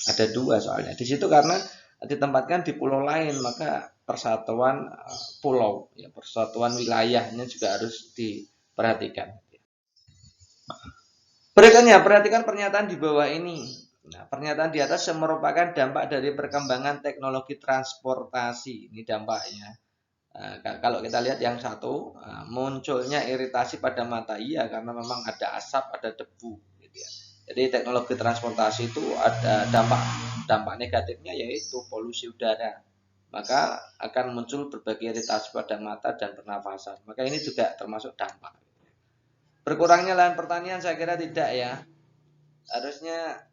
A: Ada dua soalnya. Di situ karena ditempatkan di pulau lain, maka persatuan pulau, ya, persatuan wilayahnya juga harus diperhatikan. Berikutnya, perhatikan pernyataan di bawah ini. Nah, pernyataan di atas merupakan dampak dari perkembangan teknologi transportasi. Ini dampaknya. Kalau kita lihat yang satu, munculnya iritasi pada mata, iya karena memang ada asap, ada debu. Gitu ya. Jadi teknologi transportasi itu ada dampak negatifnya yaitu polusi udara. Maka akan muncul berbagai iritasi pada mata dan pernafasan. Maka ini juga termasuk dampak. Berkurangnya lahan pertanian saya kira tidak ya. Harusnya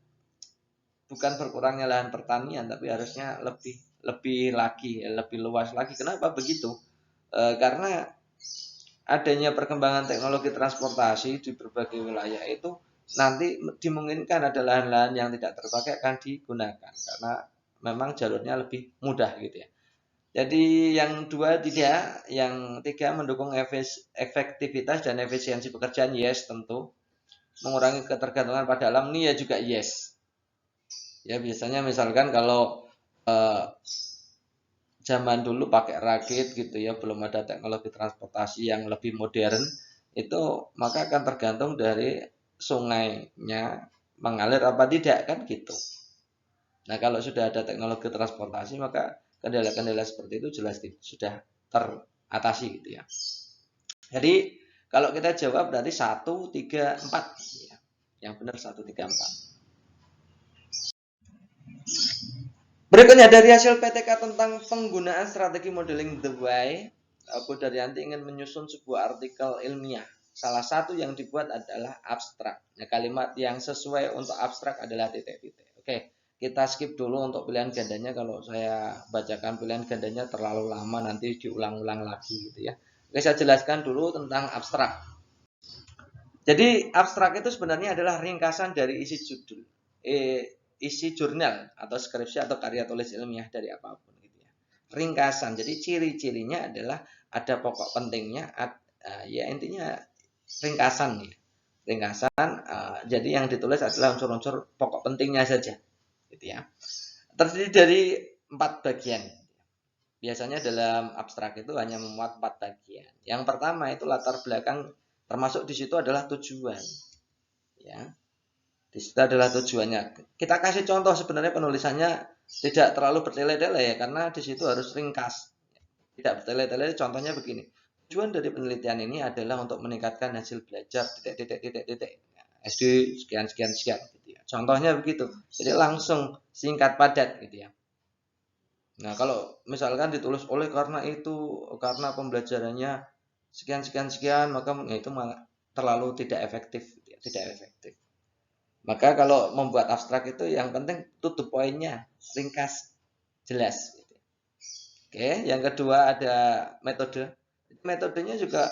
A: bukan berkurangnya lahan pertanian, tapi harusnya lebih lagi, lebih luas lagi. Kenapa begitu? Karena adanya perkembangan teknologi transportasi di berbagai wilayah itu nanti dimungkinkan ada lahan-lahan yang tidak terpakai akan digunakan karena memang jalurnya lebih mudah gitu ya. Jadi yang dua tidak, yang tiga mendukung efektivitas dan efisiensi pekerjaan, yes tentu. Mengurangi ketergantungan pada alam, ini ya juga yes. Ya biasanya misalkan kalau zaman dulu pakai rakit gitu ya, belum ada teknologi transportasi yang lebih modern, itu maka akan tergantung dari sungainya mengalir apa tidak kan gitu. Nah kalau sudah ada teknologi transportasi maka kendala-kendala seperti itu jelas sudah teratasi gitu ya. Jadi kalau kita jawab berarti 1, 3, 4 ya. Yang benar 1, 3, 4. Berikutnya dari hasil PTK tentang penggunaan strategi modeling The Why, Bu Daryanti ingin menyusun sebuah artikel ilmiah. Salah satu yang dibuat adalah abstrak. Nah, kalimat yang sesuai untuk abstrak adalah titik-titik. Oke, kita skip dulu untuk pilihan gandanya. Kalau saya bacakan pilihan gandanya terlalu lama, nanti diulang-ulang lagi gitu ya. Oke, saya jelaskan dulu tentang abstrak. Jadi abstrak itu sebenarnya adalah ringkasan dari isi judul. Isi jurnal atau skripsi atau karya tulis ilmiah dari apapun gitu ya. Ringkasan. Jadi ciri-cirinya adalah ada pokok pentingnya, ya intinya ringkasan ya. Ringkasan. Jadi yang ditulis adalah unsur-unsur pokok pentingnya saja, gitu ya. Terdiri dari 4 bagian. Biasanya dalam abstrak itu hanya memuat 4 bagian. Yang pertama itu latar belakang, termasuk di situ adalah tujuan, ya. Di situ adalah tujuannya. Kita kasih contoh sebenarnya penulisannya tidak terlalu bertele-tele ya, karena di situ harus ringkas. Tidak bertele-tele. Contohnya begini. Tujuan dari penelitian ini adalah untuk meningkatkan hasil belajar titik. SD sekian gitu ya. Contohnya begitu. Jadi langsung singkat padat gitu ya. Nah, kalau misalkan ditulis oleh karena pembelajarannya sekian maka itu malah terlalu tidak efektif gitu ya, tidak efektif. Maka kalau membuat abstrak itu yang penting to the point-nya, ringkas, jelas. Oke, yang kedua ada metode. Metodenya juga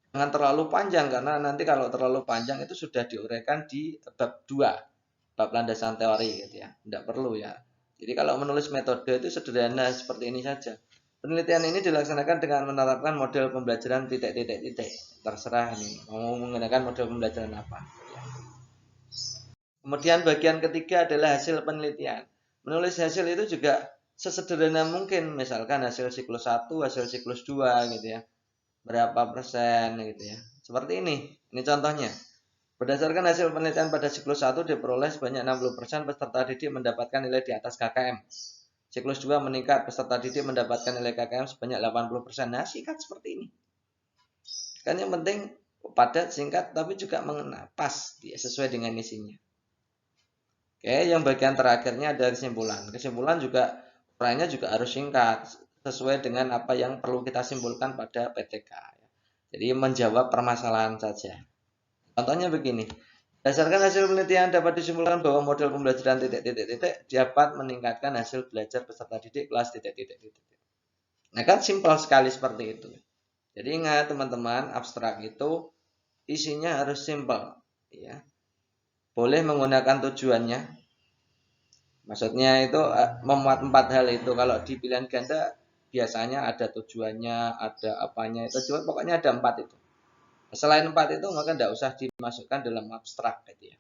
A: jangan terlalu panjang karena nanti kalau terlalu panjang itu sudah diuraikan di bab 2, bab landasan teori gitu ya. Tidak perlu ya. Jadi kalau menulis metode itu sederhana seperti ini saja. Penelitian ini dilaksanakan dengan menerapkan model pembelajaran titik-titik-titik. Terserah ini mau menggunakan model pembelajaran apa. Kemudian bagian ketiga adalah hasil penelitian. Menulis hasil itu juga sesederhana mungkin, misalkan hasil siklus 1, hasil siklus 2 gitu ya. Berapa persen gitu ya. Seperti ini. Ini contohnya. Berdasarkan hasil penelitian pada siklus 1 diperoleh sebanyak 60% peserta didik mendapatkan nilai di atas KKM. Siklus 2 meningkat, peserta didik mendapatkan nilai KKM sebanyak 80%. Nah, singkat seperti ini. Kan yang penting padat, singkat, tapi juga mengena, pas, sesuai dengan isinya. Oke, yang bagian terakhirnya ada kesimpulan. Kesimpulan juga uraiannya juga harus singkat, sesuai dengan apa yang perlu kita simpulkan pada PTK. Jadi menjawab permasalahan saja. Contohnya begini, berdasarkan hasil penelitian dapat disimpulkan bahwa model pembelajaran titik-titik-titik dapat meningkatkan hasil belajar peserta didik kelas titik-titik-titik. Nah kan simpel sekali seperti itu. Jadi ingat teman-teman, abstrak itu isinya harus simpel. Ya. Boleh menggunakan tujuannya. Maksudnya itu memuat 4 hal itu. Kalau di pilihan ganda biasanya ada tujuannya, ada apanya. Tujuan pokoknya ada 4 itu. Selain 4 itu maka tidak usah dimasukkan dalam abstrak gitu ya.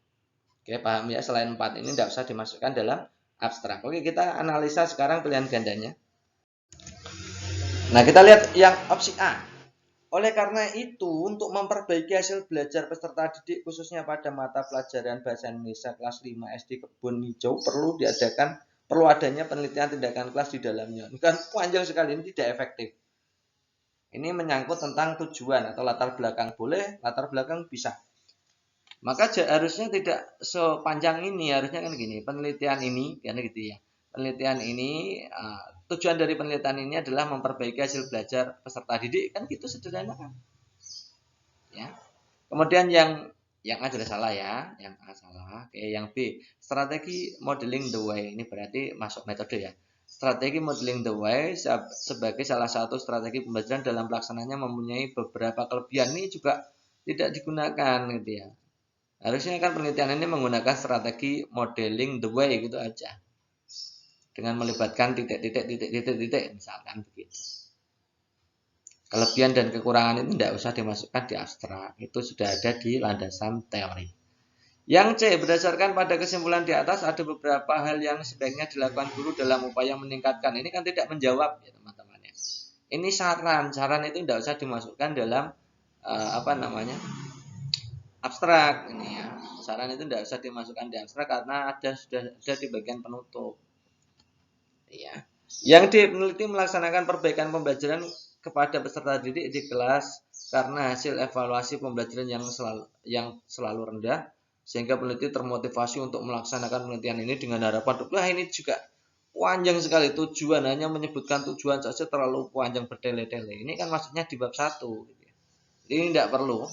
A: Oke, paham ya, selain 4 ini tidak usah dimasukkan dalam abstrak. Oke, kita analisa sekarang pilihan gandanya. Nah, kita lihat yang opsi A. Oleh karena itu, untuk memperbaiki hasil belajar peserta didik khususnya pada mata pelajaran bahasa Indonesia kelas 5 SD Kebun Hijau perlu adanya penelitian tindakan kelas di dalamnya. Ini kan panjang sekali, ini tidak efektif. Ini menyangkut tentang tujuan atau latar belakang, boleh, latar belakang bisa. Maka harusnya tidak sepanjang ini, harusnya kan gini, penelitian ini kan gitu ya. Penelitian ini tujuan dari penelitian ini adalah memperbaiki hasil belajar peserta didik, kan gitu sederhana kan. Ya. Kemudian yang A jelas salah ya, yang A salah. Oke, yang B, strategi modeling the way. Ini berarti masuk metode ya. Strategi modeling the way sebagai salah satu strategi pembelajaran dalam pelaksanaannya mempunyai beberapa kelebihan, ini juga tidak digunakan gitu ya. Harusnya kan penelitian ini menggunakan strategi modeling the way gitu aja. Dengan melibatkan titik-titik misalkan begitu. Kelebihan dan kekurangan itu tidak usah dimasukkan di abstrak. Itu sudah ada di landasan teori. Yang C, berdasarkan pada kesimpulan di atas ada beberapa hal yang sebaiknya dilakukan guru dalam upaya meningkatkan. Ini kan tidak menjawab ya teman-teman ya. Ini saran itu tidak usah dimasukkan dalam abstrak ini ya. Saran itu tidak usah dimasukkan di abstrak karena sudah ada di bagian penutup. Ya. Yang D, peneliti melaksanakan perbaikan pembelajaran kepada peserta didik di kelas karena hasil evaluasi pembelajaran yang selalu rendah sehingga peneliti termotivasi untuk melaksanakan penelitian ini dengan harapan ini juga panjang sekali tujuan, hanya menyebutkan tujuan saja terlalu panjang bertele-tele. Ini kan maksudnya di bab 1 gitu ya. Ini tidak perlu.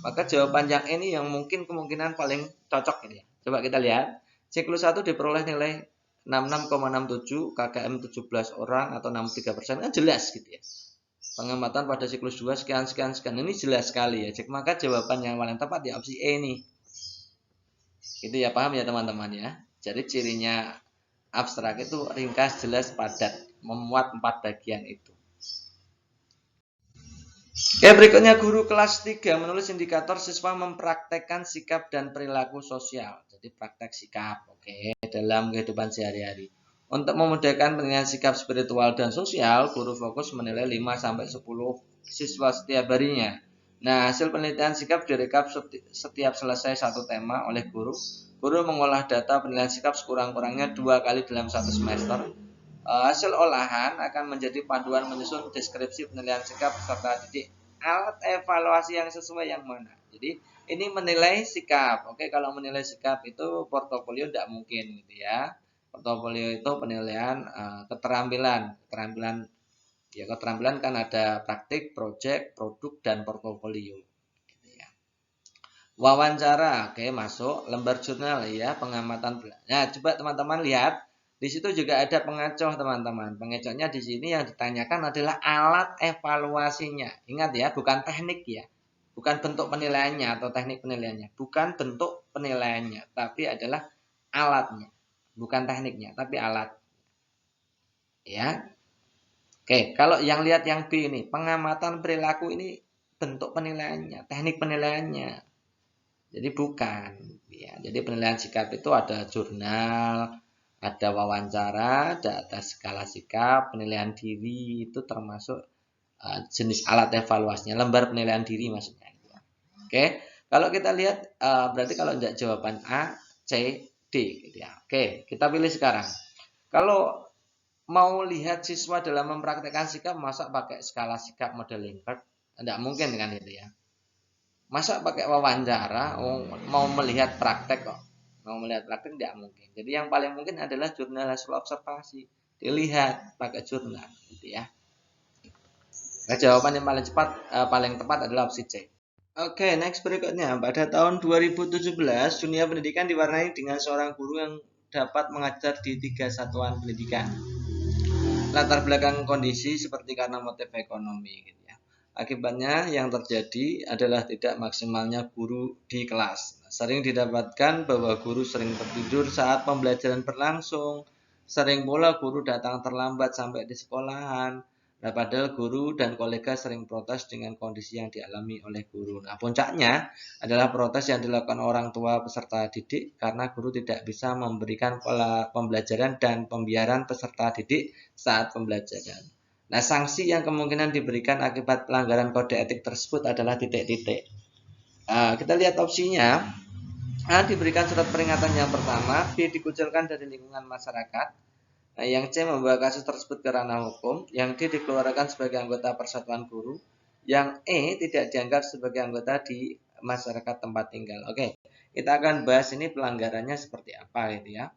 A: Maka jawaban yang ini yang mungkin kemungkinan paling cocok ini ya. Coba kita lihat. Siklus 1 diperoleh nilai 66,67, KKM 17 orang atau 63%, kan jelas gitu ya. Pengamatan pada siklus 2 sekian. Ini jelas sekali ya. Maka jawaban yang paling tepat ya opsi E ini. Itu ya, paham ya teman-teman ya. Jadi cirinya abstrak itu ringkas, jelas, padat, memuat 4 bagian itu. Oke, berikutnya guru kelas 3 menulis indikator siswa mempraktekkan sikap dan perilaku sosial. Jadi praktek sikap, oke, dalam kehidupan sehari-hari. Untuk memudahkan penilaian sikap spiritual dan sosial, guru fokus menilai 5-10 siswa setiap harinya. Nah, hasil penelitian sikap direkap setiap selesai satu tema oleh guru. Guru mengolah data penilaian sikap sekurang-kurangnya 2 kali dalam satu semester. Hasil olahan akan menjadi panduan menyusun deskripsi penilaian sikap peserta didik. Alat evaluasi yang sesuai yang mana? Jadi ini menilai sikap. Oke, kalau menilai sikap itu portofolio tidak mungkin gitu ya. Portofolio itu penilaian keterampilan. Keterampilan kan ada praktik, project, produk, dan portofolio. Gitu ya. Wawancara, oke, masuk. Lembar jurnal, ya, pengamatan. Nah, coba teman-teman lihat, di situ juga ada pengecoh, teman-teman. Pengecohnya di sini yang ditanyakan adalah alat evaluasinya. Ingat ya, bukan teknik ya. Bukan bentuk penilaiannya atau teknik penilaiannya. Bukan bentuk penilaiannya, tapi adalah alatnya. Bukan tekniknya, tapi alat. Ya. Oke, kalau yang lihat yang B ini, pengamatan perilaku ini bentuk penilaiannya, teknik penilaiannya. Jadi bukan, ya. Jadi penilaian sikap itu ada jurnal, ada wawancara, ada skala sikap, penilaian diri itu termasuk jenis alat evaluasinya, lembar penilaian diri maksudnya. Oke, kalau kita lihat berarti kalau tidak jawaban A, C, D, gitu ya. Oke, kita pilih sekarang. Kalau mau lihat siswa dalam mempraktekkan sikap, masa pakai skala sikap model Likert? Tidak mungkin kan itu ya. Masa pakai wawancara, mau melihat praktek kok. Mau melihat praktek tidak mungkin. Jadi yang paling mungkin adalah jurnal hasil observasi. Dilihat pakai jurnal gitu ya. Nah, jawaban yang paling cepat paling tepat adalah opsi C. Oke, next berikutnya. Pada tahun 2017, dunia pendidikan diwarnai dengan seorang guru yang dapat mengajar di 3 satuan pendidikan. Latar belakang kondisi seperti karena motif ekonomi gitu ya. Akibatnya yang terjadi adalah tidak maksimalnya guru di kelas. Sering didapatkan bahwa guru sering tertidur saat pembelajaran berlangsung, sering pula guru datang terlambat sampai di sekolahan. Nah, padahal guru dan kolega sering protes dengan kondisi yang dialami oleh guru. Nah, puncaknya adalah protes yang dilakukan orang tua peserta didik karena guru tidak bisa memberikan pola pembelajaran dan pembiaran peserta didik saat pembelajaran. Nah, sanksi yang kemungkinan diberikan akibat pelanggaran kode etik tersebut adalah titik-titik. Kita lihat opsinya. A. Diberikan surat peringatan yang pertama. B. Dikucilkan dari lingkungan masyarakat. Nah, yang C. Membawa kasus tersebut ke ranah hukum. Yang D. Dikeluarkan sebagai anggota persatuan guru. Yang E. Tidak dianggap sebagai anggota di masyarakat tempat tinggal. Oke, kita akan bahas ini pelanggarannya seperti apa gitu ya.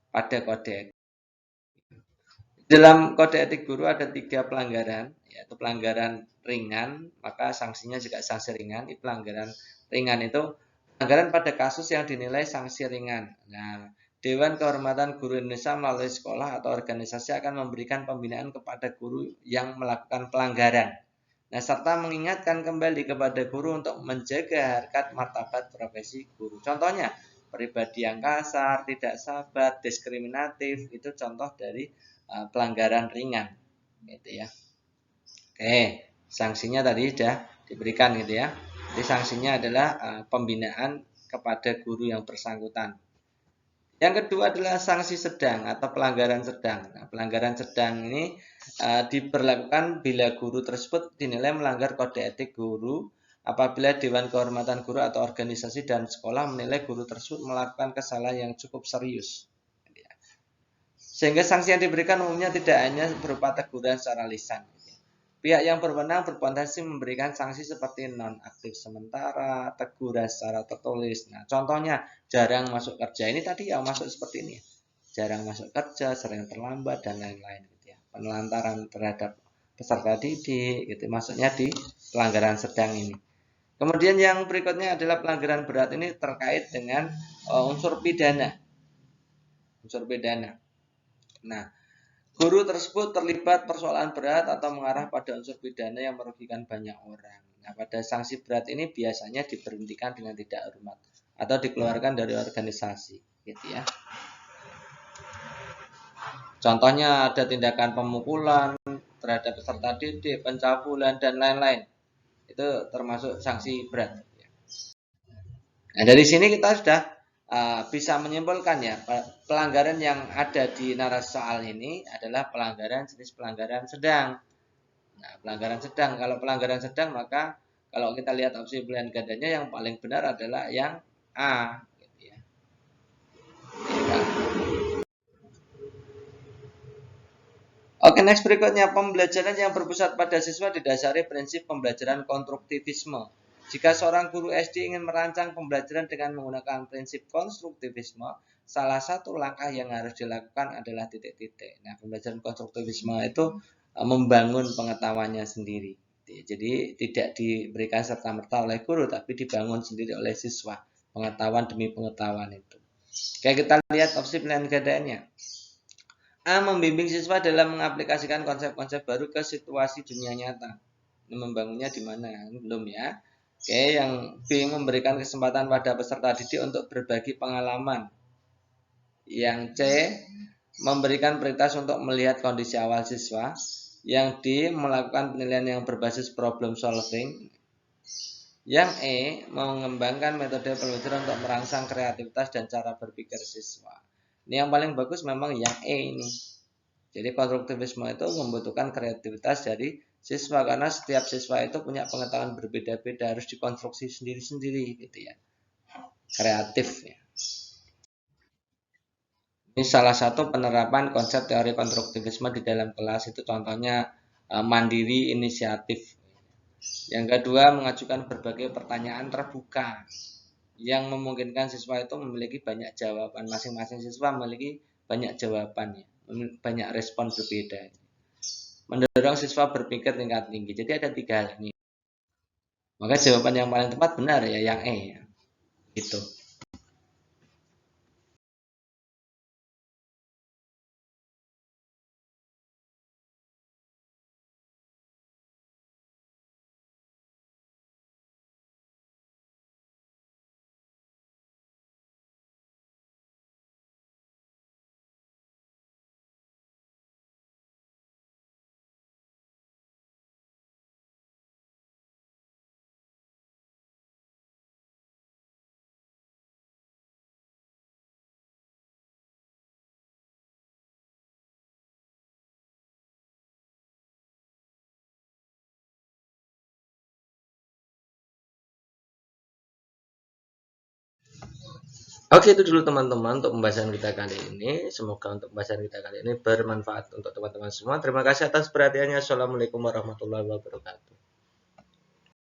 A: Pada kode etik. Dalam kode etik guru ada 3 pelanggaran, yaitu pelanggaran ringan, maka sanksinya juga sanksi ringan. Pelanggaran ringan itu pelanggaran pada kasus yang dinilai sanksi ringan. Nah, Dewan Kehormatan Guru Indonesia melalui sekolah atau organisasi akan memberikan pembinaan kepada guru yang melakukan pelanggaran. Nah, serta mengingatkan kembali kepada guru untuk menjaga harkat martabat profesi guru. Contohnya, pribadi yang kasar, tidak sabar, diskriminatif, itu contoh dari pelanggaran ringan gitu ya. Oke, sanksinya tadi sudah diberikan gitu ya. Jadi sanksinya adalah pembinaan kepada guru yang bersangkutan. Yang kedua adalah sanksi sedang atau pelanggaran sedang. Nah, pelanggaran sedang ini diberlakukan bila guru tersebut dinilai melanggar kode etik guru apabila Dewan Kehormatan Guru atau organisasi dan sekolah menilai guru tersebut melakukan kesalahan yang cukup serius. Sehingga sanksi yang diberikan umumnya tidak hanya berupa teguran secara lisan. Pihak yang berwenang berpotensi memberikan sanksi seperti nonaktif sementara, teguran secara tertulis. Nah, contohnya jarang masuk kerja. Ini tadi yang masuk seperti ini. Jarang masuk kerja, sering terlambat dan lain-lain gitu ya. Penelantaran terhadap peserta didik gitu. Maksudnya di pelanggaran sedang ini. Kemudian yang berikutnya adalah pelanggaran berat ini terkait dengan unsur pidana. Unsur pidana. Nah, guru tersebut terlibat persoalan berat atau mengarah pada unsur pidana yang merugikan banyak orang. Nah, pada sanksi berat ini biasanya diberhentikan dengan tidak hormat atau dikeluarkan dari organisasi, gitu ya. Contohnya ada tindakan pemukulan terhadap peserta didik, pencabulan dan lain-lain. Itu termasuk sanksi berat. Nah, dari sini kita sudah bisa menyimpulkan ya, pelanggaran yang ada di narasi soal ini adalah pelanggaran jenis pelanggaran sedang. Nah, pelanggaran sedang, kalau pelanggaran sedang maka kalau kita lihat opsi pilihan gandanya yang paling benar adalah yang A. Gitu ya. Oke, next berikutnya, pembelajaran yang berpusat pada siswa didasari prinsip pembelajaran konstruktivisme. Jika seorang guru SD ingin merancang pembelajaran dengan menggunakan prinsip konstruktivisme, salah satu langkah yang harus dilakukan adalah titik-titik. Nah, pembelajaran konstruktivisme itu membangun pengetahuannya sendiri. Jadi tidak diberikan serta-merta oleh guru, tapi dibangun sendiri oleh siswa. Pengetahuan demi pengetahuan itu. Kayak kita lihat opsi pilihan gandanya. A. Membimbing siswa dalam mengaplikasikan konsep-konsep baru ke situasi dunia nyata. Ini membangunnya di mana? Belum ya. Oke, yang B. Memberikan kesempatan pada peserta didik untuk berbagi pengalaman. Yang C. Memberikan prioritas untuk melihat kondisi awal siswa. Yang D. Melakukan penilaian yang berbasis problem solving. Yang E. Mengembangkan metode pembelajaran untuk merangsang kreativitas dan cara berpikir siswa. Ini yang paling bagus memang yang E ini. Jadi konstruktivisme itu membutuhkan kreativitas dari siswa, karena setiap siswa itu punya pengetahuan berbeda-beda, harus dikonstruksi sendiri-sendiri gitu ya. Kreatif ya. Ini salah satu penerapan konsep teori konstruktivisme di dalam kelas, itu contohnya mandiri inisiatif. Yang kedua, mengajukan berbagai pertanyaan terbuka yang memungkinkan siswa itu memiliki banyak jawaban. Masing-masing siswa memiliki banyak jawaban, banyak respon berbeda. Mendorong siswa berpikir tingkat tinggi. Jadi ada 3 hal ini. Maka jawaban yang paling tepat benar ya yang E. Gitu. Oke, itu dulu teman-teman untuk pembahasan kita kali ini. Semoga untuk pembahasan kita kali ini bermanfaat untuk teman-teman semua. Terima kasih atas perhatiannya. Assalamualaikum warahmatullahi wabarakatuh.